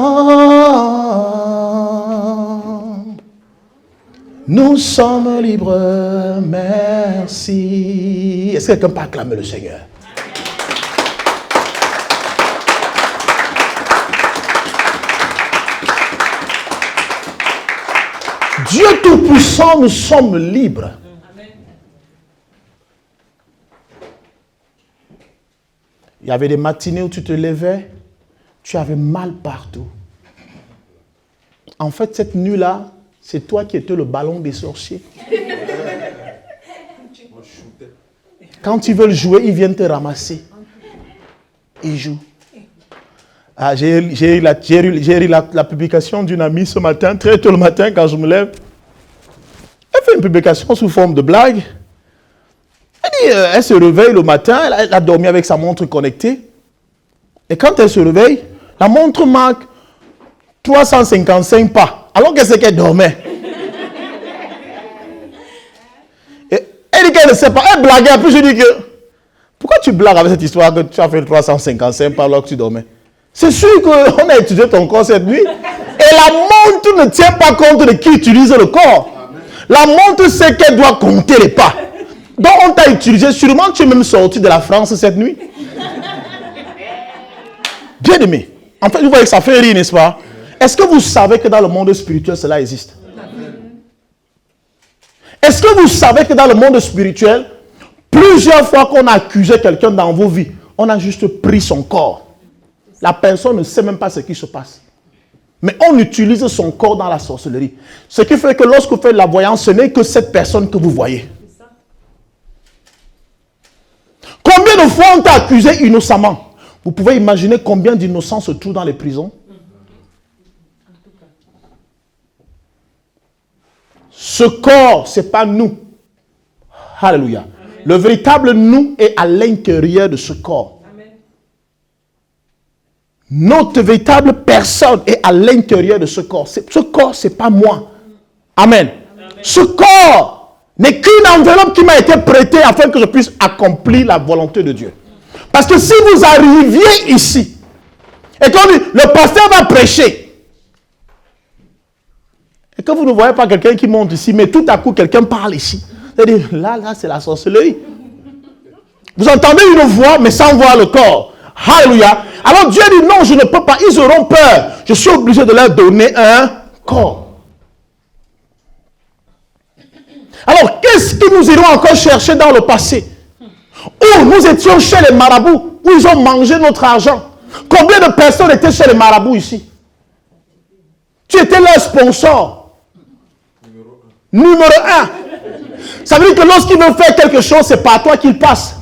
nous sommes libres, merci. Est-ce que quelqu'un peut acclamer le Seigneur? Dieu Tout-Puissant, nous sommes libres. Amen. Il y avait des matinées où tu te levais, tu avais mal partout. En fait, cette nuit-là, c'est toi qui étais le ballon des sorciers. Quand ils veulent jouer, ils viennent te ramasser. Ils jouent. Ah, j'ai lu la publication d'une amie ce matin, très tôt le matin quand je me lève. Elle fait une publication sous forme de blague. Elle se réveille le matin, elle a dormi avec sa montre connectée. Et quand elle se réveille, la montre marque 355 pas, alors qu'elle sait qu'elle dormait. Et elle dit qu'elle ne sait pas, elle blaguait. Puis je dis que, pourquoi tu blagues avec cette histoire que tu as fait 355 pas alors que tu dormais? C'est sûr qu'on a étudié ton corps cette nuit. Et la montre ne tient pas compte de qui utilise le corps. La montre sait qu'elle doit compter les pas. Donc on t'a utilisé. Sûrement tu es même sorti de la France cette nuit. Bien aimé. En fait, vous voyez que ça fait rire, n'est-ce pas? Est-ce que vous savez que dans le monde spirituel, cela existe? Est-ce que vous savez que dans le monde spirituel, plusieurs fois qu'on a accusé quelqu'un dans vos vies, on a juste pris son corps. La personne ne sait même pas ce qui se passe. Mais on utilise son corps dans la sorcellerie. Ce qui fait que lorsque vous faites la voyance, ce n'est que cette personne que vous voyez. Combien de fois on t'a accusé innocemment? Vous pouvez imaginer combien d'innocents se trouvent dans les prisons? Ce corps, ce n'est pas nous. Alléluia. Le véritable nous est à l'intérieur de ce corps. Notre véritable personne est à l'intérieur de ce corps. Ce corps, ce n'est pas moi. Amen. Amen. Ce corps n'est qu'une enveloppe qui m'a été prêtée afin que je puisse accomplir la volonté de Dieu. Parce que si vous arriviez ici, et qu'on dit, le pasteur va prêcher, et que vous ne voyez pas quelqu'un qui monte ici, mais tout à coup quelqu'un parle ici, c'est-à-dire, là, c'est la sorcellerie. Vous entendez une voix, mais sans voir le corps. Alléluia. Alors Dieu dit, non, je ne peux pas, ils auront peur. Je suis obligé de leur donner un corps. Alors, qu'est-ce que nous irons encore chercher dans le passé? Où nous étions chez les marabouts, où ils ont mangé notre argent. Combien de personnes étaient chez les marabouts ici? Tu étais leur sponsor. Numéro 1. Ça veut dire que lorsqu'ils veulent faire quelque chose, c'est par toi qu'ils passent.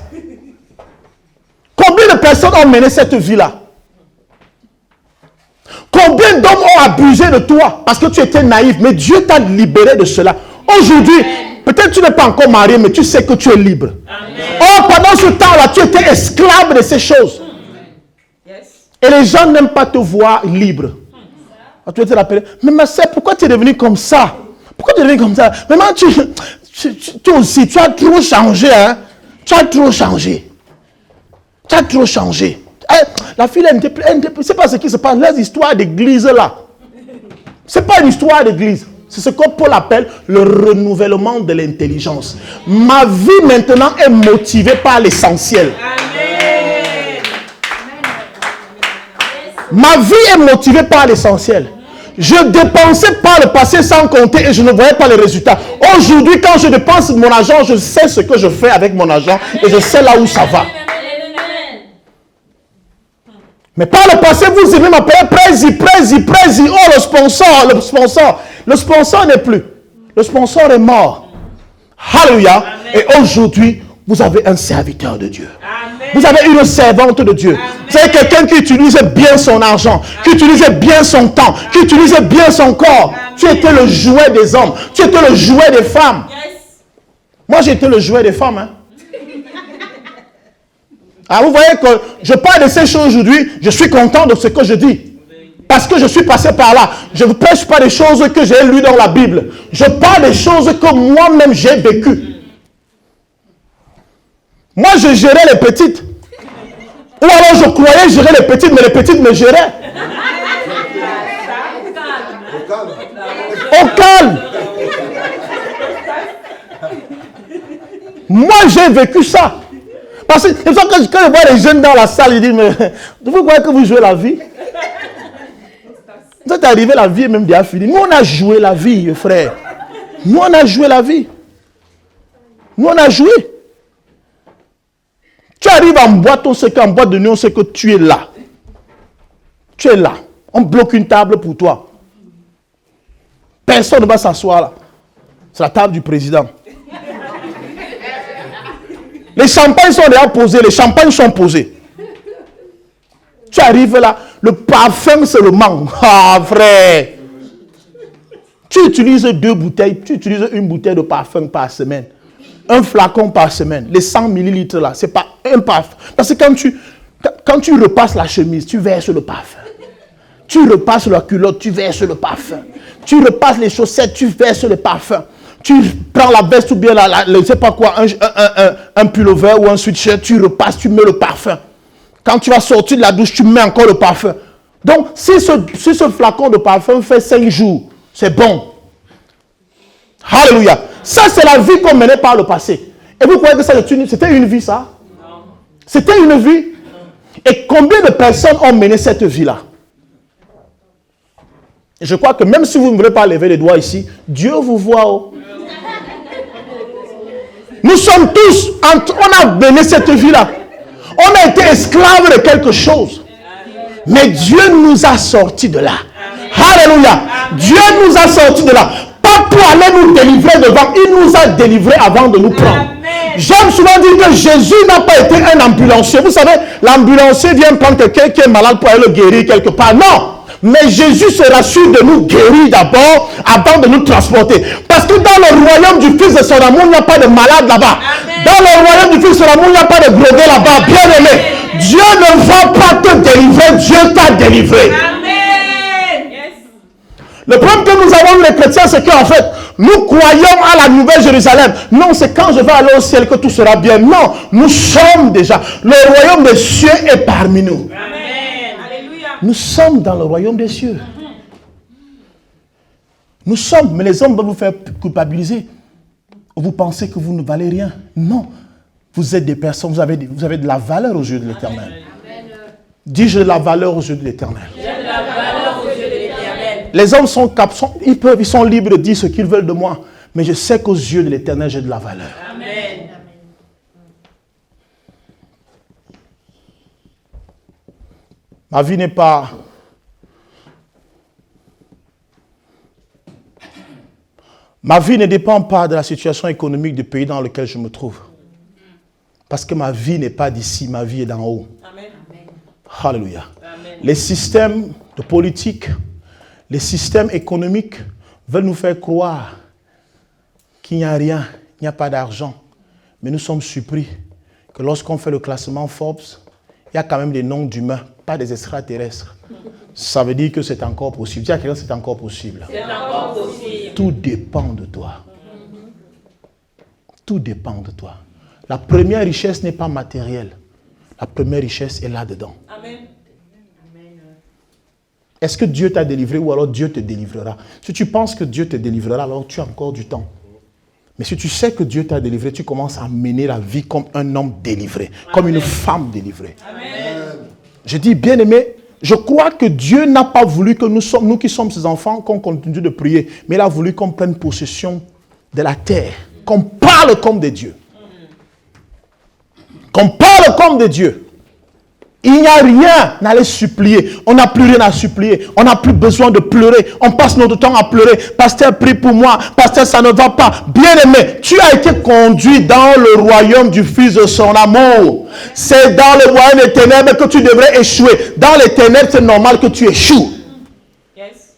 Combien de personnes ont mené cette vie-là? Combien d'hommes ont abusé de toi parce que tu étais naïf, mais Dieu t'a libéré de cela. Aujourd'hui, peut-être tu n'es pas encore marié, mais tu sais que tu es libre. Or, pendant ce temps-là, tu étais esclave de ces choses. Et les gens n'aiment pas te voir libre. Tu étais appelé, mais ma soeur, pourquoi tu es devenu comme ça? Pourquoi tu es devenu comme ça? Maman, toi aussi, tu as trop changé. Hein? Tu as trop changé. Tu as trop changé. La fille, elle ne sait pas ce qui se passe. Les histoires d'église là. Ce n'est pas une histoire d'église. C'est ce que Paul appelle le renouvellement de l'intelligence. Ma vie maintenant est motivée par l'essentiel. Ma vie est motivée par l'essentiel. Je dépensais par le passé sans compter et je ne voyais pas les résultats. Aujourd'hui, quand je dépense mon argent, je sais ce que je fais avec mon argent et je sais là où ça va. Mais par le passé, vous aimez m'appeler Prési. Oh, le sponsor n'est plus. Le sponsor est mort. Alléluia. Et aujourd'hui, vous avez un serviteur de Dieu. Amen. Vous avez une servante de Dieu. Amen. Vous avez quelqu'un qui utilise bien son argent, qui utilise bien son temps, qui utilise bien son corps. Amen. Tu étais le jouet des hommes. Tu étais le jouet des femmes. Yes. Moi, j'étais le jouet des femmes. Hein. Alors, vous voyez que je parle de ces choses aujourd'hui, je suis content de ce que je dis. Parce que je suis passé par là. Je ne prêche pas des choses que j'ai lues dans la Bible. Je parle des choses que moi-même j'ai vécues. Moi, je gérais les petites. Ou alors je croyais gérer les petites, mais les petites me géraient. Au calme. Moi, j'ai vécu ça. Parce que quand je vois les jeunes dans la salle, ils disent, mais vous croyez que vous jouez la vie? Vous êtes arrivé, la vie est même bien finie. Nous, on a joué la vie, frère. Nous, on a joué la vie. Nous, on a joué. Tu arrives en boîte, on sait qu'en boîte de nuit, on sait que tu es là. Tu es là. On bloque une table pour toi. Personne ne va s'asseoir là. C'est la table du président. Les champagnes sont déjà posés, les champagnes sont posés. Tu arrives là, le parfum c'est le manque. Ah frère. Tu utilises 2 bouteilles, tu utilises une bouteille de parfum par semaine. Un flacon par semaine. Les 100 millilitres là, c'est pas un parfum. Parce que quand tu repasses la chemise, tu verses le parfum. Tu repasses la culotte, tu verses le parfum. Tu repasses les chaussettes, tu verses le parfum. Tu prends la veste ou bien je sais pas quoi, un pullover ou un sweatshirt, tu repasses, tu mets le parfum. Quand tu vas sortir de la douche, tu mets encore le parfum. Donc, si ce flacon de parfum fait 5 jours, c'est bon. Alléluia. Ça, c'est la vie qu'on menait par le passé. Et vous croyez que c'était une vie, ça? C'était une vie. Et combien de personnes ont mené cette vie-là? Et je crois que même si vous ne voulez pas lever les doigts ici, Dieu vous voit. Oh. Nous sommes tous, on a mené cette vie-là. On a été esclaves de quelque chose. Mais Dieu nous a sortis de là. Alléluia. Dieu nous a sortis de là. Pas pour aller nous délivrer devant. Il nous a délivrés avant de nous prendre. J'aime souvent dire que Jésus n'a pas été un ambulancier. Vous savez, l'ambulancier vient prendre quelqu'un qui est malade pour aller le guérir quelque part. Non. Mais Jésus se rassure de nous guérir d'abord avant de nous transporter. Parce que dans le royaume du Fils de son amour, il n'y a pas de malade là-bas. Dans le royaume du Fils de son amour, il n'y a pas de drogué là-bas. Bien aimé, Dieu ne va pas te délivrer, Dieu t'a délivré. Amen. Le problème que nous avons, les chrétiens, c'est qu'en fait, nous croyons à la nouvelle Jérusalem. Non, c'est quand je vais aller au ciel que tout sera bien. Non, nous sommes déjà. Le royaume des cieux est parmi nous. Amen. Alléluia. Nous sommes dans le royaume des cieux. Nous sommes, mais les hommes vont vous faire culpabiliser. Vous pensez que vous ne valez rien. Non, vous êtes des personnes, vous avez de la valeur aux yeux de l'Éternel. Dis-je de la valeur aux yeux de l'Éternel. J'ai de la valeur aux yeux de l'Éternel. Les hommes ils sont libres de dire ce qu'ils veulent de moi. Mais je sais qu'aux yeux de l'Éternel, j'ai de la valeur. Amen. Ma vie n'est pas... Ma vie ne dépend pas de la situation économique du pays dans lequel je me trouve. Parce que ma vie n'est pas d'ici, ma vie est d'en haut. Amen. Alléluia. Amen. Les systèmes de politique, les systèmes économiques veulent nous faire croire qu'il n'y a rien, il n'y a pas d'argent. Mais nous sommes surpris que lorsqu'on fait le classement Forbes, il y a quand même des noms d'humains, pas des extraterrestres. Ça veut dire que c'est encore possible. Dis à quelqu'un, c'est encore possible. C'est encore possible. Tout dépend de toi. Tout dépend de toi. La première richesse n'est pas matérielle. La première richesse est là-dedans. Amen. Est-ce que Dieu t'a délivré ou alors Dieu te délivrera? Si tu penses que Dieu te délivrera, alors tu as encore du temps. Mais si tu sais que Dieu t'a délivré, tu commences à mener la vie comme un homme délivré, comme une femme délivrée. Amen. Je dis, bien-aimé, je crois que Dieu n'a pas voulu que nous qui sommes ses enfants, qu'on continue de prier, mais il a voulu qu'on prenne possession de la terre, qu'on parle comme des dieux. Qu'on parle comme des dieux. Il n'y a rien à aller supplier. On n'a plus rien à supplier. On n'a plus besoin de pleurer. On passe notre temps à pleurer. Pasteur, prie pour moi. Pasteur, ça ne va pas. Bien-aimé, tu as été conduit dans le royaume du Fils de son amour. C'est dans le royaume des ténèbres que tu devrais échouer. Dans les ténèbres, c'est normal que tu échoues. Yes.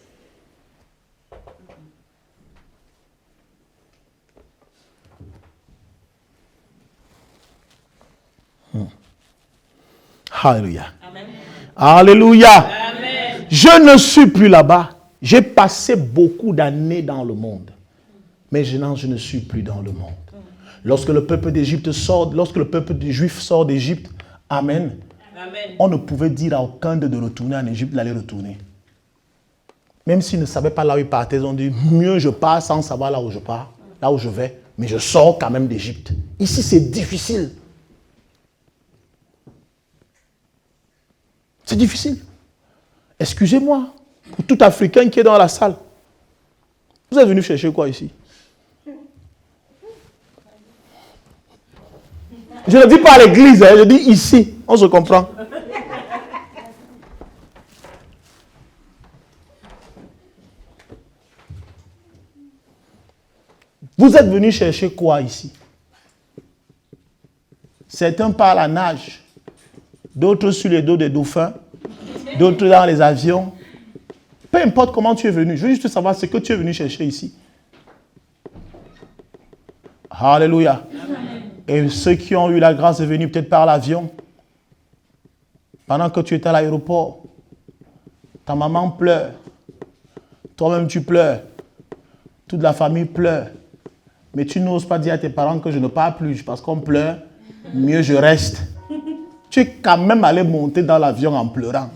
Alléluia. Amen. Alléluia. Amen. Je ne suis plus là-bas. J'ai passé beaucoup d'années dans le monde. Mais je ne suis plus dans le monde. Lorsque le peuple d'Égypte sort, lorsque le peuple des Juifs sort d'Égypte, Amen, Amen. on ne pouvait dire à aucun d'eux de retourner en Égypte, d'aller retourner. Même s'ils ne savaient pas là où ils partaient, ils ont dit, mieux je pars sans savoir là où je pars, là où je vais, mais je sors quand même d'Égypte. Ici, c'est difficile. C'est difficile. Excusez-moi, pour tout Africain qui est dans la salle, vous êtes venu chercher quoi ici? Je ne dis pas à l'église, hein, je dis ici, on se comprend. Vous êtes venu chercher quoi ici? Certains par la nage, d'autres sur les dos des dauphins, d'autres dans les avions. Peu importe comment tu es venu, je veux juste savoir ce que tu es venu chercher ici. Alléluia. Et ceux qui ont eu la grâce de venir peut-être par l'avion, pendant que tu étais à l'aéroport, ta maman pleure, toi-même tu pleures, toute la famille pleure, mais tu n'oses pas dire à tes parents que je ne pars plus parce qu'on pleure, mieux je reste. Tu es quand même allé monter dans l'avion en pleurant.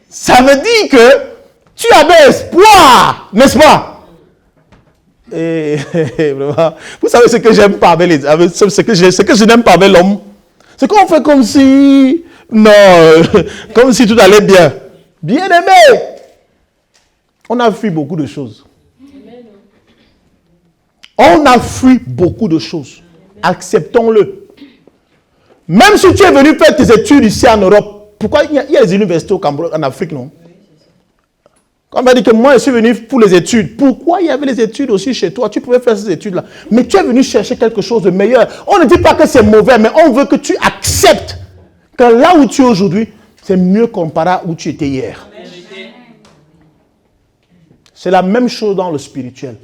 Ça veut dire que tu avais espoir, n'est-ce pas? Et vraiment, vous savez ce que j'aime pas avec ce que je n'aime pas avec l'homme, c'est qu'on fait comme si, non, comme si tout allait bien. Bien aimé, on a fui beaucoup de choses. On a fui beaucoup de choses. Acceptons-le. Même si tu es venu faire tes études ici en Europe, pourquoi il y a des universités au Cameroun, en Afrique, non? On m'a dit que moi, je suis venu pour les études. Pourquoi il y avait les études aussi chez toi? Tu pouvais faire ces études-là. Mais tu es venu chercher quelque chose de meilleur. On ne dit pas que c'est mauvais, mais on veut que tu acceptes que là où tu es aujourd'hui, c'est mieux comparé à où tu étais hier. C'est la même chose dans le spirituel.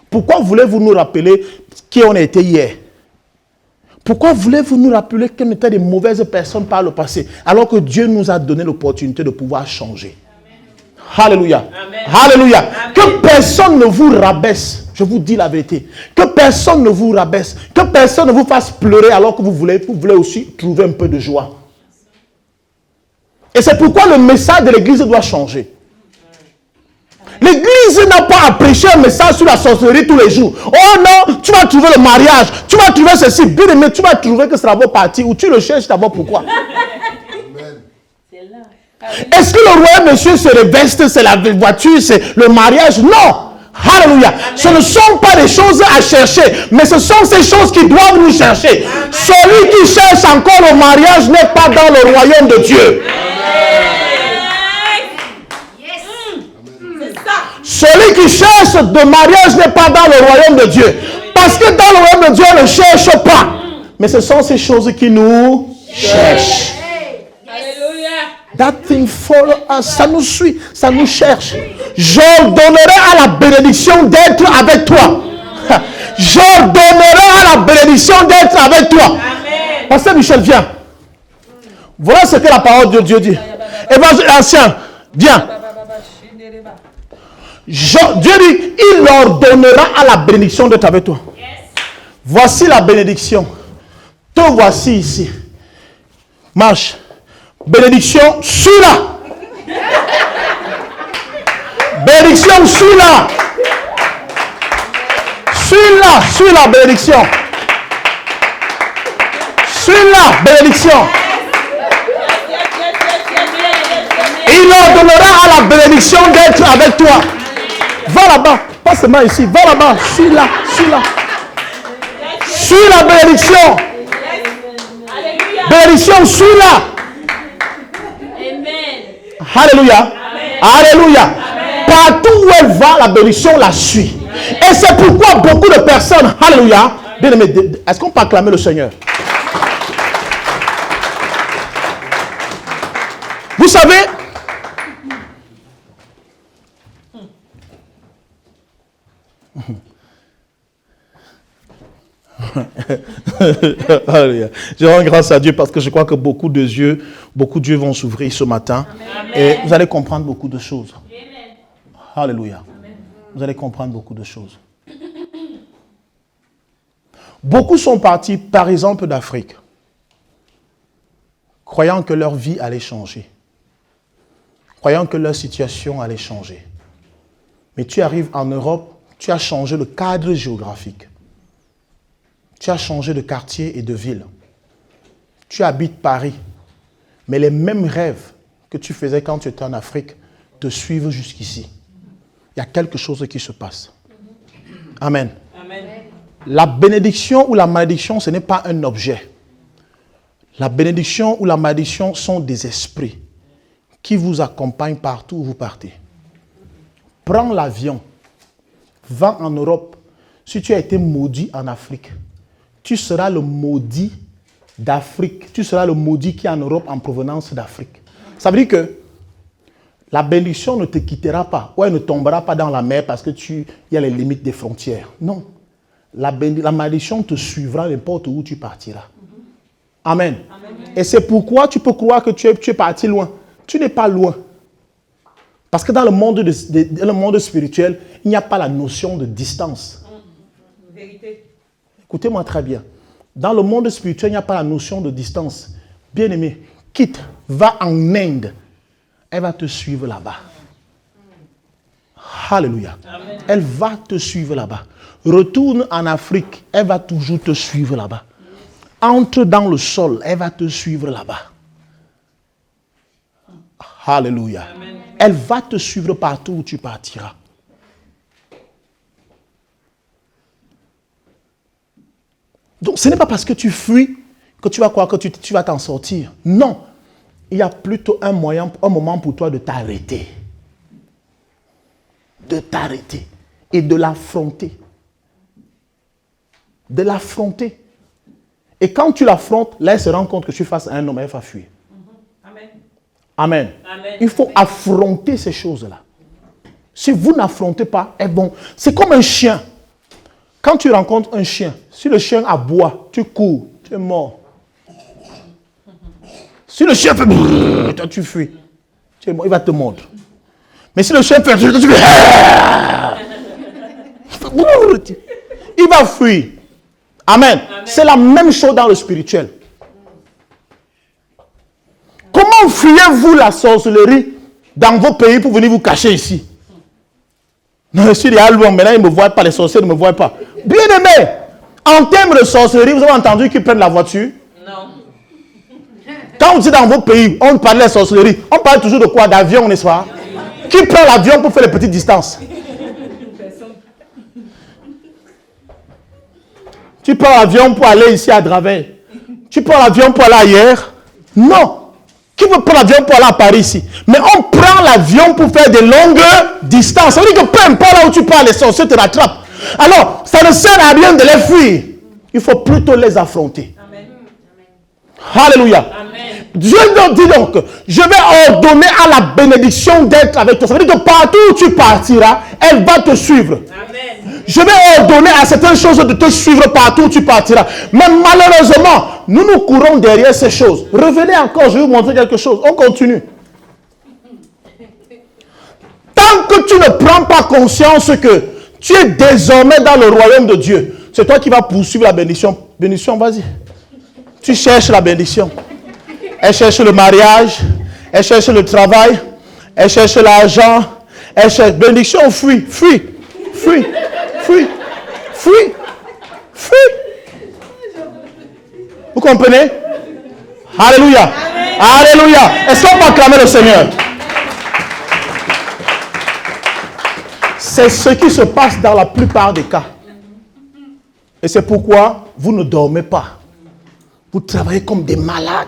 Pourquoi voulez-vous nous rappeler qui on a été hier? Pourquoi voulez-vous nous rappeler qu'on était des mauvaises personnes par le passé, alors que Dieu nous a donné l'opportunité de pouvoir changer? Alléluia. Amen. Alléluia. Amen. Que personne ne vous rabaisse. Je vous dis la vérité. Que personne ne vous rabaisse. Que personne ne vous fasse pleurer alors que vous voulez aussi trouver un peu de joie. Et c'est pourquoi le message de l'église doit changer. L'église n'a pas à prêcher un message sur la sorcellerie tous les jours. Oh non, tu vas trouver le mariage. Tu vas trouver ceci. Bien aimé, tu vas trouver que ça va partir. Ou tu le cherches d'abord pourquoi? Est-ce que le royaume de Dieu se reveste, c'est la voiture, c'est le mariage? Non. Alléluia. Amen. Ce ne sont pas des choses à chercher, mais ce sont ces choses qui doivent nous chercher. Amen. Celui qui cherche encore le mariage n'est pas dans le royaume de Dieu. Celui qui cherche de mariage n'est pas dans le royaume de Dieu. Parce que dans le royaume de Dieu, on ne cherche pas. Mais ce sont ces choses qui nous cherchent. That thing follow us. Ça nous suit, ça nous cherche. J'ordonnerai à la bénédiction d'être avec toi. J'ordonnerai à la bénédiction d'être avec toi. Pasteur Michel, viens. Voilà ce que la parole de Dieu dit. Évangile ancien, viens. Dieu dit, il ordonnera à la bénédiction d'être avec toi. Voici la bénédiction. Te voici ici. Marche. Bénédiction, suis-la. Bénédiction, suis-la. Suis-la, suis la bénédiction. Suis-la, bénédiction. Il ordonnera à la bénédiction d'être avec toi. Va là-bas, pas seulement ici, va là-bas, suis-la, suis-la. Suis la bénédiction. Bénédiction, suis-la. Alléluia. Amen. Alléluia. Amen. Partout où elle va, la bénédiction la suit. Et c'est pourquoi beaucoup de personnes, alléluia, bien aimé, est-ce qu'on peut acclamer le Seigneur? Vous savez, je rends grâce à Dieu parce que je crois que beaucoup de yeux vont s'ouvrir ce matin. Amen. Et vous allez comprendre beaucoup de choses. Amen. Alléluia. Amen. Vous allez comprendre beaucoup de choses. Beaucoup sont partis, par exemple, d'Afrique, croyant que leur vie allait changer, croyant que leur situation allait changer. Mais tu arrives en Europe, tu as changé le cadre géographique. Tu as changé de quartier et de ville. Tu habites Paris. Mais les mêmes rêves que tu faisais quand tu étais en Afrique te suivent jusqu'ici. Il y a quelque chose qui se passe. Amen. Amen. La bénédiction ou la malédiction, ce n'est pas un objet. La bénédiction ou la malédiction sont des esprits qui vous accompagnent partout où vous partez. Prends l'avion. Va en Europe. Si tu as été maudit en Afrique, tu seras le maudit d'Afrique. Tu seras le maudit qui est en Europe en provenance d'Afrique. Ça veut dire que la bénédiction ne te quittera pas. Ou elle ne tombera pas dans la mer parce qu'il y a les limites des frontières. Non. La malédiction te suivra n'importe où tu partiras. Amen. Amen. Et c'est pourquoi tu peux croire que tu es parti loin. Tu n'es pas loin. Parce que dans le monde spirituel, il n'y a pas la notion de distance. Vérité. Écoutez-moi très bien. Dans le monde spirituel, il n'y a pas la notion de distance. Bien-aimé, quitte, va en Inde. Elle va te suivre là-bas. Alléluia. Amen. Elle va te suivre là-bas. Retourne en Afrique, elle va toujours te suivre là-bas. Entre dans le sol, elle va te suivre là-bas. Alléluia. Amen. Elle va te suivre partout où tu partiras. Donc, ce n'est pas parce que tu fuis que tu vas croire que tu vas t'en sortir. Non. Il y a plutôt un moment pour toi de t'arrêter. De t'arrêter et de l'affronter. De l'affronter. Et quand tu l'affrontes, là, elle se rend compte que tu es face à un homme, elle va fuir. Amen. Amen. Amen. Il faut affronter ces choses-là. Si vous n'affrontez pas, c'est comme un chien. Quand tu rencontres un chien, si le chien aboie, tu cours, tu es mort. Si le chien fait brrr, toi tu fuis, tu es mort, il va te mordre. Mais si le chien fait... il va fuir. Amen. C'est la même chose dans le spirituel. Comment fuyez-vous la sorcellerie dans vos pays pour venir vous cacher ici? Non, je suis là, maintenant ils ne me voient pas, les sorciers ne me voient pas. Bien aimé, en termes de sorcellerie, vous avez entendu qu'ils prennent la voiture? Non. Quand vous êtes dans vos pays, on parle de la sorcellerie, on parle toujours de quoi? D'avion, n'est-ce pas? Qui prend l'avion pour faire les petites distances? Tu prends l'avion pour aller ici à Draveil. Tu prends l'avion pour aller ailleurs? Non. Qui veut prendre l'avion pour aller à Paris ici? Mais on prend l'avion pour faire de longues distances. Ça veut dire que peu importe là où tu pars, les sorciers te rattrapent. Alors, ça ne sert à rien de les fuir. Il faut plutôt les affronter. Amen. Alléluia. Amen. Dieu nous dit donc, je vais ordonner à la bénédiction d'être avec toi. Ça veut dire que partout où tu partiras, elle va te suivre. Amen. Je vais ordonner à certaines choses de te suivre partout où tu partiras. Mais malheureusement, nous courons derrière ces choses. Revenez encore, je vais vous montrer quelque chose. On continue. Tant que tu ne prends pas conscience que tu es désormais dans le royaume de Dieu, c'est toi qui vas poursuivre la bénédiction. Bénédiction, vas-y. Tu cherches la bénédiction. Elle cherche le mariage, elle cherche le travail, elle cherche l'argent, elle cherche bénédiction, fuis, fuis, fuis, fuis, fuis, fuis. Vous comprenez? Alléluia. Amen. Alléluia. Est-ce qu'on peut acclamer le Seigneur? C'est ce qui se passe dans la plupart des cas. Et c'est pourquoi vous ne dormez pas. Vous travaillez comme des malades.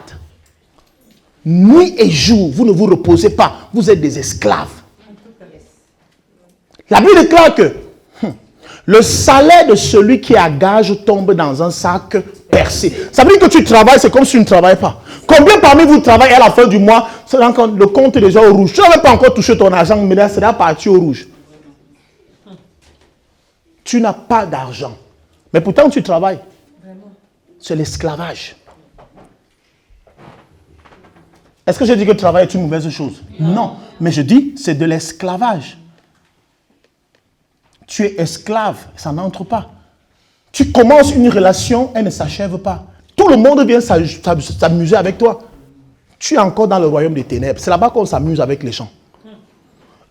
Nuit et jour, vous ne vous reposez pas. Vous êtes des esclaves. La Bible déclare que le salaire de celui qui a gage tombe dans un sac percé. Ça veut dire que tu travailles, c'est comme si tu ne travailles pas. Combien parmi vous travaillent à la fin du mois, le compte est déjà au rouge. Tu n'avais pas encore touché ton argent, mais là, c'est là parti au rouge. Tu n'as pas d'argent. Mais pourtant, tu travailles. C'est l'esclavage. Est-ce que je dis que le travail est une mauvaise chose? Non. Mais je dis, c'est de l'esclavage. Tu es esclave, ça n'entre pas. Tu commences une relation, elle ne s'achève pas. Tout le monde vient s'amuser avec toi. Tu es encore dans le royaume des ténèbres. C'est là-bas qu'on s'amuse avec les gens.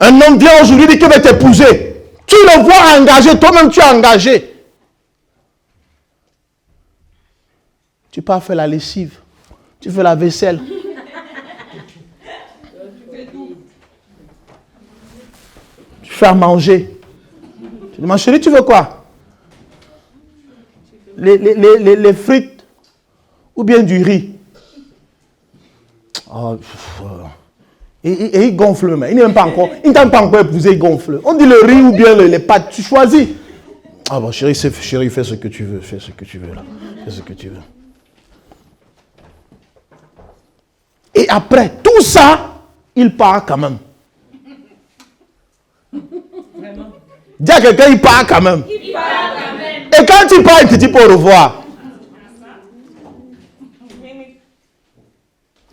Un homme vient aujourd'hui et dit qu'il va t'épouser. Tu le vois engagé, toi-même tu es engagé. Tu pars faire la lessive. Tu fais la vaisselle. Tu fais à manger. Tu dis, ma chérie, tu veux quoi? Les frites ou bien du riz. Oh, et il gonfle, mais il n'est même pas encore, il n'a pas encore épousé, il gonfle. On dit le riz ou bien les pâtes, tu choisis. Ah bon, chérie, fais ce que tu veux, fais ce que tu veux là. Fais ce que tu veux. Et après tout ça, il part quand même. Dis à quelqu'un, il part quand même. Il part quand même. Et quand il part, il te dit au revoir.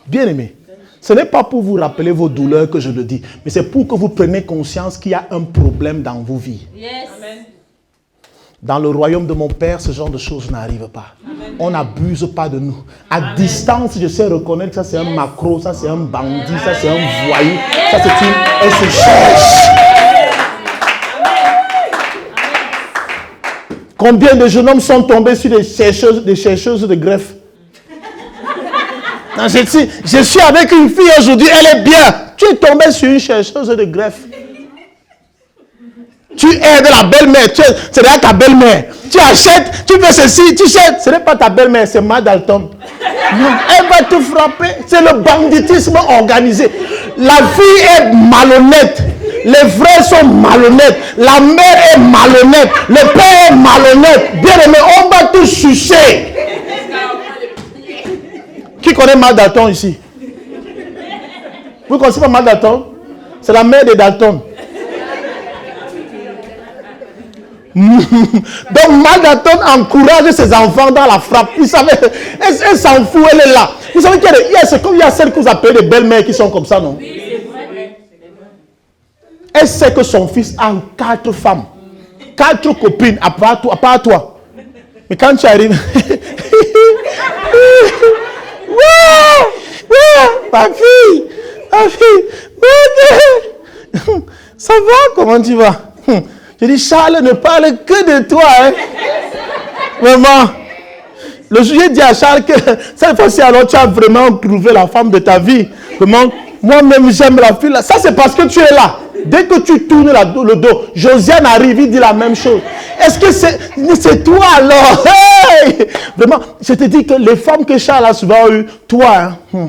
Bien aimé, ce n'est pas pour vous rappeler vos douleurs que je le dis, mais c'est pour que vous preniez conscience qu'il y a un problème dans vos vies. Yes. Amen. Dans le royaume de mon Père, ce genre de choses n'arrive pas. Amen. On n'abuse pas de nous. À Amen. Distance, je sais reconnaître que ça c'est un macro, ça c'est un bandit, ça c'est un voyou, ça c'est une... Elle se cherche. Combien de jeunes hommes sont tombés sur des chercheuses de greffe? Non, je suis avec une fille aujourd'hui, elle est bien. Tu es tombé sur une chercheuse de greffe. Tu aides la belle-mère, c'est derrière ta belle-mère. Tu achètes, tu fais ceci, tu achètes. Ce n'est pas ta belle-mère, c'est Mad Dalton. Non, elle va te frapper. C'est le banditisme organisé. La fille est malhonnête. Les frères sont malhonnêtes. La mère est malhonnête. Le père est malhonnête. Bien aimé, on va te sucer. Qui connaît Mad Dalton ici? Vous ne connaissez pas Mad Dalton? C'est la mère de Dalton. Donc Mad Dalton encourage ses enfants dans la frappe. Vous savez, elle s'en fout, elle est là. Vous savez qu'il y a celles que vous appelez des belles-mères qui sont comme ça, non? Elle sait que son fils a 4 femmes. 4 copines, à part toi. Mais quand tu arrives... Ma fille, ça va, comment tu vas? Je dis, Charles ne parle que de toi. Hein? Vraiment. Le sujet dit à Charles que cette fois-ci, alors tu as vraiment trouvé la femme de ta vie. Vraiment, moi-même j'aime la fille là. Ça c'est parce que tu es là. Dès que tu tournes le dos, Josiane arrive, il dit la même chose. Est-ce que c'est toi alors? Hey! Vraiment, je te dis que les femmes que Charles a souvent eues, toi, hein,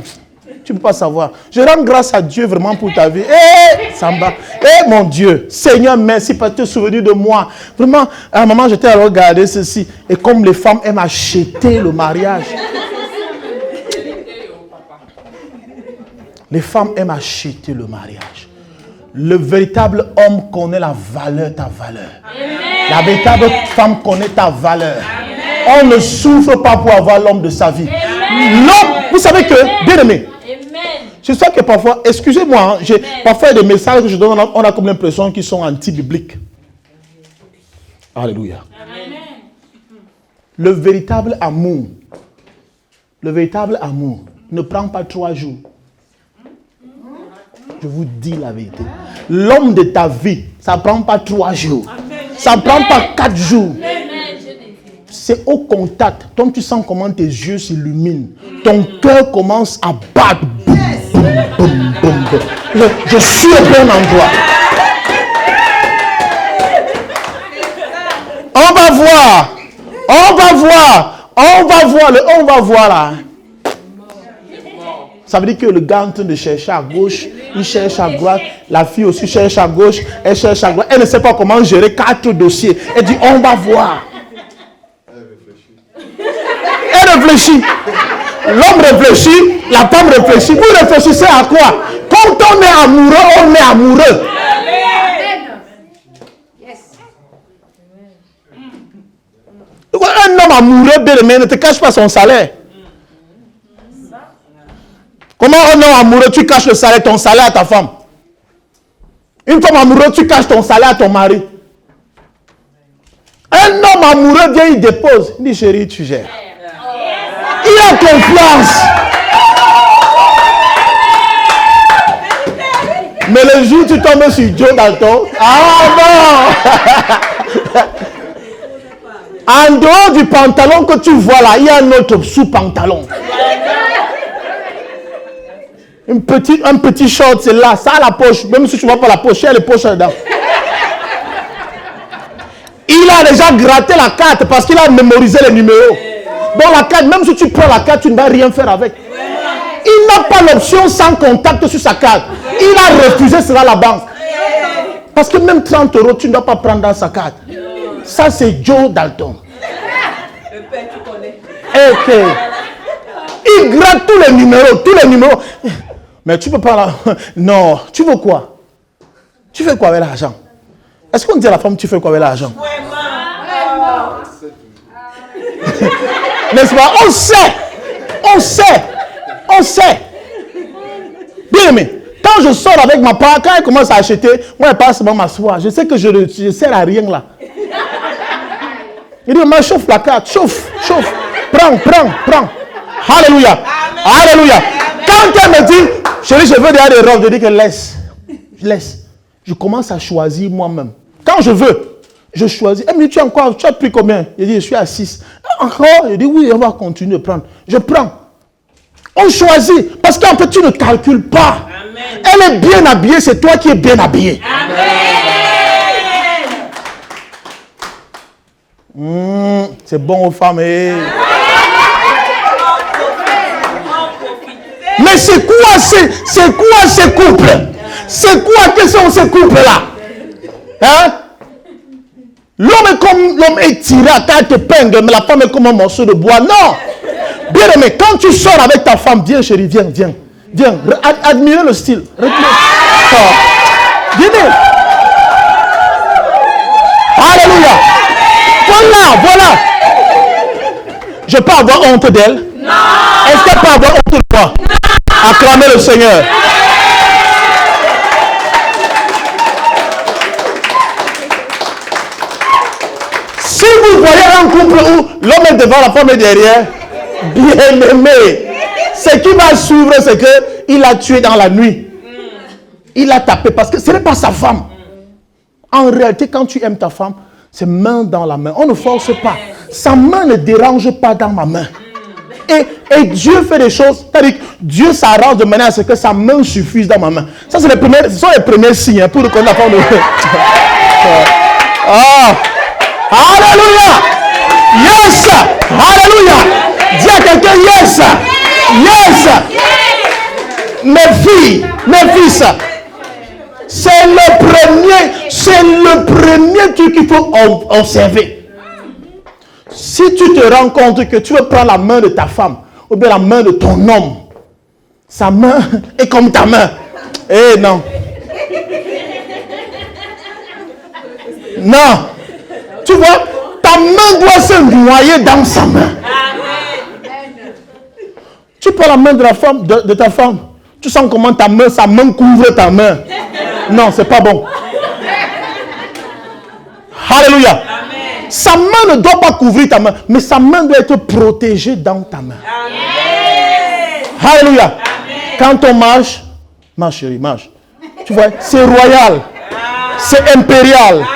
tu ne peux pas savoir. Je rends grâce à Dieu vraiment pour ta vie. Eh, Samba. Eh, mon Dieu. Seigneur, merci pour te souvenir de moi. Vraiment, à un moment, j'étais à regarder ceci. Et comme les femmes aiment acheter le mariage. Les femmes aiment acheter le mariage. Le véritable homme connaît ta valeur. Amen. La véritable femme connaît ta valeur. Amen. On ne souffre pas pour avoir l'homme de sa vie. L'homme, vous savez que, bien aimé, je sais que parfois, excusez-moi, parfois des messages que je donne, on a comme l'impression qu'ils sont anti-bibliques. Alléluia. Amen. Le véritable amour ne prend pas 3 jours. Je vous dis la vérité. L'homme de ta vie, ça ne prend pas 3 jours. Ça ne prend pas 4 jours. C'est au contact. Donc tu sens comment tes yeux s'illuminent. Ton cœur commence à battre. Boum, boum, boum. Je suis au bon endroit. On va voir là. Ça veut dire que le gars est en train de chercher à gauche, il cherche à droite, la fille aussi cherche à gauche, elle cherche à droite. Elle ne sait pas comment gérer 4 dossiers. Elle dit, on va voir. Elle réfléchit. L'homme réfléchit, la femme réfléchit. Vous réfléchissez à quoi? Quand on est amoureux, on est amoureux. Un homme amoureux, bien aimé, ne te cache pas son salaire. Comment un homme amoureux, tu caches le salaire, ton salaire à ta femme? Une femme amoureuse, tu caches ton salaire à ton mari. Un homme amoureux vient, il dépose. Il dit, chérie, tu gères. Il a confiance. Mais le jour où tu tombes sur Joe Dalton, ah non. En dehors du pantalon que tu vois là, il y a un autre sous-pantalon. Un petit short, c'est là, ça a la poche. Même si tu ne vois pas la poche, il y a les poches dedans. Il a déjà gratté la carte parce qu'il a mémorisé les numéros. Dans la carte, même si tu prends la carte, tu ne vas rien faire avec. Il n'a pas l'option sans contact sur sa carte. Il a refusé cela à la banque. Parce que même 30 €, tu ne dois pas prendre dans sa carte. Ça, c'est Joe Dalton. Le père, tu connais. Ok. Il gratte tous les numéros. Mais tu ne peux pas là. Non, tu veux quoi? Tu fais quoi avec l'argent? Est-ce qu'on dit à la femme, tu fais quoi avec l'argent? N'est-ce pas? On sait. Bien aimé, quand je sors avec ma part, quand elle commence à acheter, moi elle passe seulement m'asseoir. Je sais que je ne sers à rien là. Il dit, mais chauffe la carte, chauffe. Prends. Alléluia. Alléluia. Quand elle me dit, chérie, je veux derrière des robes, je dis que laisse. Je commence à choisir moi-même. Quand je veux, je choisis. Elle me dit, tu as pris combien? Je dis, je suis à 6. Encore? Je dis, oui, on va continuer de prendre. Je prends. On choisit. Parce qu'en fait, tu ne calcules pas. Amen. Elle est bien habillée, c'est toi qui es bien habillé. C'est bon aux femmes. Mais c'est quoi ces couples? C'est quoi que sont ces couples-là? Hein? L'homme est tiré à 4 épingles, mais la femme est comme un morceau de bois. Non! Bien aimé, quand tu sors avec ta femme, viens chérie, viens. Admirez le style. Venez. Alléluia. Voilà. Je peux avoir honte d'elle? Non. Est-ce qu'elle peut avoir honte de moi? Non. Acclamez le Seigneur. voyez un couple où l'homme est devant, la femme est derrière, bien aimé, ce qui va suivre, c'est qu'il l'a tué dans la nuit. Il l'a tapé parce que ce n'est pas sa femme. En réalité, quand tu aimes ta femme, c'est main dans la main. On ne force pas. Sa main ne dérange pas dans ma main. Et Dieu fait des choses. C'est-à-dire que Dieu s'arrange de manière à ce que sa main suffise dans ma main. Ça, ce sont les premiers signes pour reconnaître la forme de... Ah! Alléluia! Yes! Alléluia! Dis à quelqu'un yes! Yes! Mes fils, c'est le premier truc qu'il faut observer. Si tu te rends compte que tu veux prendre la main de ta femme ou bien la main de ton homme, sa main est comme ta main. Eh non. Non. Tu vois, ta main doit se noyer dans sa main. Tu prends la main de la femme, de ta femme, tu sens comment sa main couvre ta main. Non, c'est pas bon. Alléluia. Amen. Sa main ne doit pas couvrir ta main, mais sa main doit être protégée dans ta main. Amen. Alléluia. Amen. Quand on marche, marche chérie, marche. Tu vois, c'est royal. C'est impérial. Amen.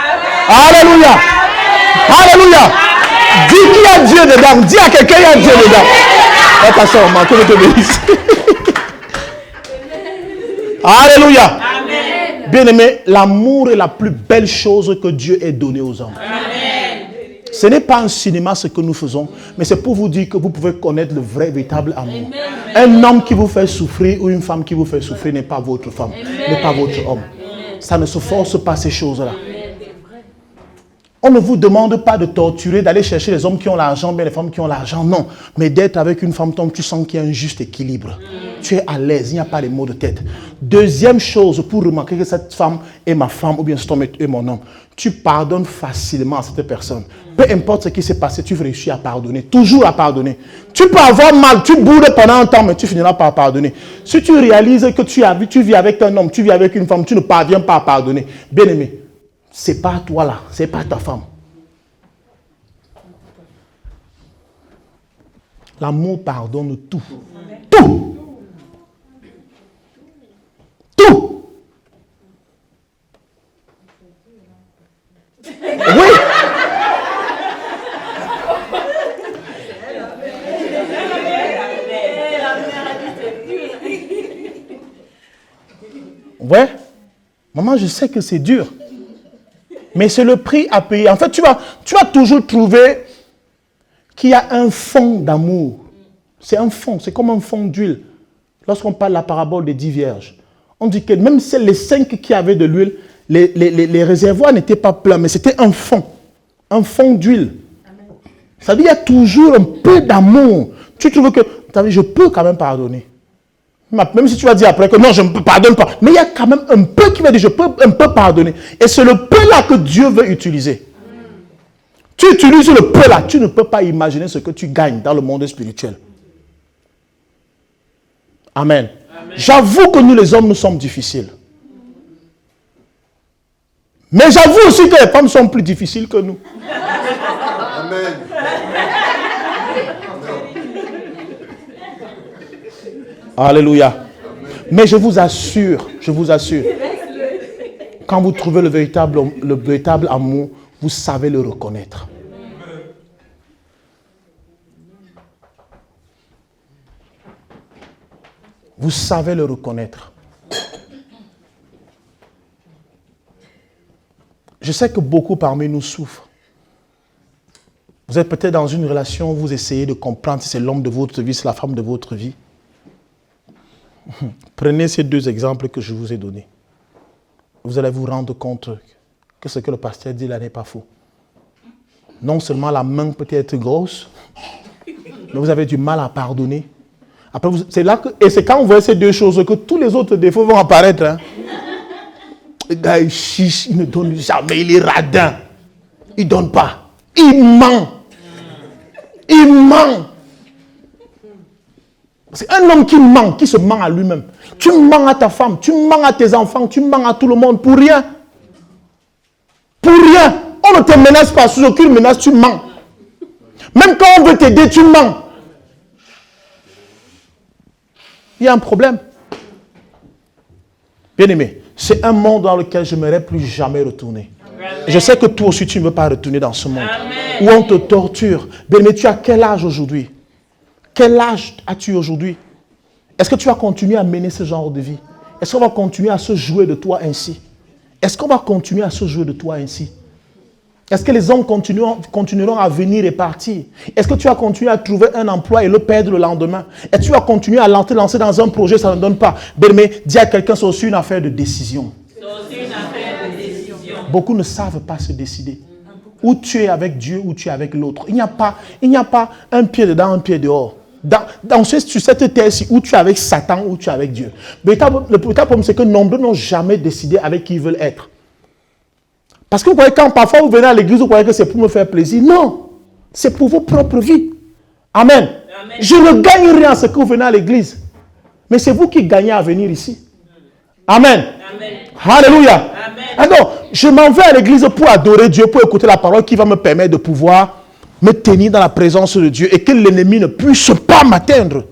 Alléluia. Amen. Alléluia. Amen. Dis qu'il y a Dieu dedans. Dis à quelqu'un, il y a Dieu dedans. Attention, maman, que Dieu te bénisse. Alléluia. Amen. Bien-aimé, l'amour est la plus belle chose que Dieu ait donnée aux hommes. Amen. Ce n'est pas un cinéma ce que nous faisons, mais c'est pour vous dire que vous pouvez connaître le vrai, véritable amour. Amen. Un homme qui vous fait souffrir ou une femme qui vous fait souffrir n'est pas votre femme, n'est pas votre homme. Amen. Ça ne se force pas ces choses-là. On ne vous demande pas de torturer, d'aller chercher les hommes qui ont l'argent, bien les femmes qui ont l'argent, non. Mais d'être avec une femme dont tu sens qu'il y a un juste équilibre. Tu es à l'aise, il n'y a pas les maux de tête. Deuxième chose, pour remarquer que cette femme est ma femme ou bien cet homme est mon homme, tu pardonnes facilement à cette personne. Peu importe ce qui s'est passé, tu réussis à pardonner, toujours à pardonner. Tu peux avoir mal, tu boudes pendant un temps, mais tu finiras par pardonner. Si tu réalises que tu vis avec un homme, tu vis avec une femme, tu ne parviens pas à pardonner, bien aimé, c'est pas toi là, c'est pas ta femme. L'amour pardonne tout. Tout. Tout. Oui. Ouais. Maman, je sais que c'est dur. Mais c'est le prix à payer. En fait, tu vas toujours trouver qu'il y a un fond d'amour. C'est un fond, c'est comme un fond d'huile. Lorsqu'on parle de la parabole des 10 vierges, on dit que même les 5 qui avaient de l'huile, les réservoirs n'étaient pas pleins, mais c'était un fond d'huile. Ça veut dire qu'il y a toujours un peu d'amour. Tu trouves que, je peux quand même pardonner. Même si tu vas dire après que non, je ne pardonne pas. Mais il y a quand même un peu qui va dire, je peux un peu pardonner. Et c'est le peu là que Dieu veut utiliser. Tu utilises le peu là, tu ne peux pas imaginer ce que tu gagnes dans le monde spirituel. Amen. Amen. J'avoue que nous les hommes, nous sommes difficiles. Mais j'avoue aussi que les femmes sont plus difficiles que nous. Amen. Alléluia. Mais je vous assure, quand vous trouvez le véritable amour, vous savez le reconnaître. Vous savez le reconnaître. Je sais que beaucoup parmi nous souffrent. Vous êtes peut-être dans une relation où vous essayez de comprendre si c'est l'homme de votre vie, c'est la femme de votre vie. Prenez ces 2 exemples que je vous ai donnés. Vous allez vous rendre compte que ce que le pasteur dit là n'est pas faux. Non seulement la main peut être grosse, mais vous avez du mal à pardonner. Après, et c'est quand vous voyez ces 2 choses que tous les autres défauts vont apparaître. Hein. Le gars, il chiche, il ne donne jamais, il est radin. Il ne donne pas. Il ment. Il ment. C'est un homme qui ment, qui se ment à lui-même. Tu mens à ta femme, tu mens à tes enfants, tu mens à tout le monde pour rien. Pour rien. On ne te menace pas, sous aucune menace, tu mens. Même quand on veut t'aider, tu mens. Il y a un problème. Bien-aimé, c'est un monde dans lequel je n'aimerais plus jamais retourner. Et je sais que toi aussi, tu ne veux pas retourner dans ce monde. Où on te torture. Bien-aimé, tu as quel âge aujourd'hui? Quel âge as-tu aujourd'hui? Est-ce que tu vas continuer à mener ce genre de vie? Est-ce qu'on va continuer à se jouer de toi ainsi? Est-ce qu'on va continuer à se jouer de toi ainsi? Est-ce que les hommes continueront à venir et partir? Est-ce que tu vas continuer à trouver un emploi et le perdre le lendemain? Est-ce que tu vas continuer à lancer dans un projet, ça ne donne pas? Mais dis à quelqu'un, c'est aussi une affaire de décision. C'est aussi une affaire de décision. Beaucoup ne savent pas se décider. Ou tu es avec Dieu, ou tu es avec l'autre. Il n'y a pas un pied dedans, un pied dehors. Sur cette terre-ci, où tu es avec Satan, ou tu es avec Dieu. Le problème, c'est que nombreux n'ont jamais décidé avec qui ils veulent être. Parce que vous voyez, quand parfois vous venez à l'église, vous croyez que c'est pour me faire plaisir. Non, c'est pour vos propres vies. Amen. Amen. Je ne gagne rien à ce que vous venez à l'église. Mais c'est vous qui gagnez à venir ici. Amen. Amen. Alléluia. Amen. Alors, je m'en vais à l'église pour adorer Dieu, pour écouter la parole qui va me permettre de pouvoir me tenir dans la présence de Dieu et que l'ennemi ne puisse pas m'atteindre.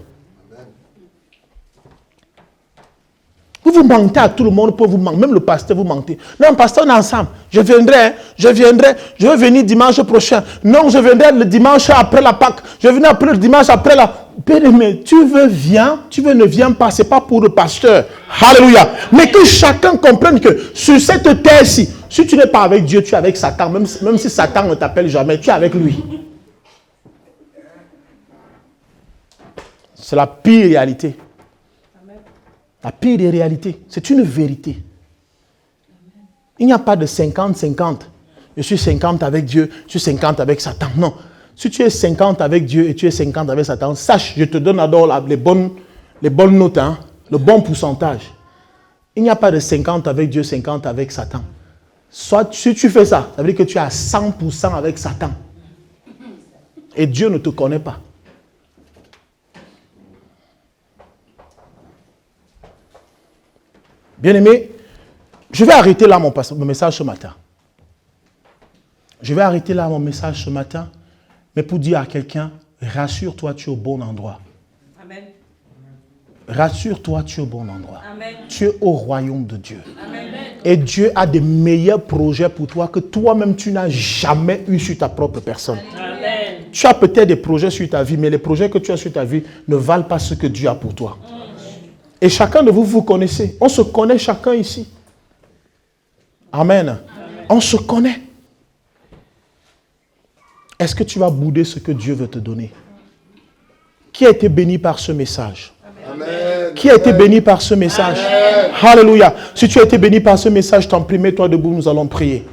Vous mentez à tout le monde pour vous mentir. Même le pasteur, vous mentez. Non, pasteur, on est ensemble. Je viendrai. Je vais venir dimanche prochain. Non, je viendrai le dimanche après la Pâque. Je viendrai après le dimanche après la... Mais tu veux, viens. Tu veux, ne viens pas. Ce n'est pas pour le pasteur. Alléluia. Mais que chacun comprenne que sur cette terre-ci, si tu n'es pas avec Dieu, tu es avec Satan. Même si Satan ne t'appelle jamais, tu es avec lui. C'est la pire réalité. La pire des réalités, c'est une vérité. Il n'y a pas de 50-50. Je suis 50 avec Dieu, je suis 50 avec Satan. Non. Si tu es 50 avec Dieu et tu es 50 avec Satan, sache, je te donne alors les bonnes notes, hein, le bon pourcentage. Il n'y a pas de 50 avec Dieu, 50 avec Satan. Soit si tu fais ça, ça veut dire que tu es à 100% avec Satan. Et Dieu ne te connaît pas. Bien-aimé, je vais arrêter là mon message ce matin. Je vais arrêter là mon message ce matin, mais pour dire à quelqu'un, rassure-toi, tu es au bon endroit. Amen. Rassure-toi, tu es au bon endroit. Amen. Tu es au royaume de Dieu. Amen. Et Dieu a des meilleurs projets pour toi que toi-même tu n'as jamais eu sur ta propre personne. Amen. Tu as peut-être des projets sur ta vie, mais les projets que tu as sur ta vie ne valent pas ce que Dieu a pour toi. Et chacun de vous, vous connaissez. On se connaît chacun ici. Amen. Amen. On se connaît. Est-ce que tu vas bouder ce que Dieu veut te donner? Qui a été béni par ce message? Amen. Qui a été béni par ce message? Amen. Alléluia. Si tu as été béni par ce message, t'en prie, mets-toi debout, nous allons prier.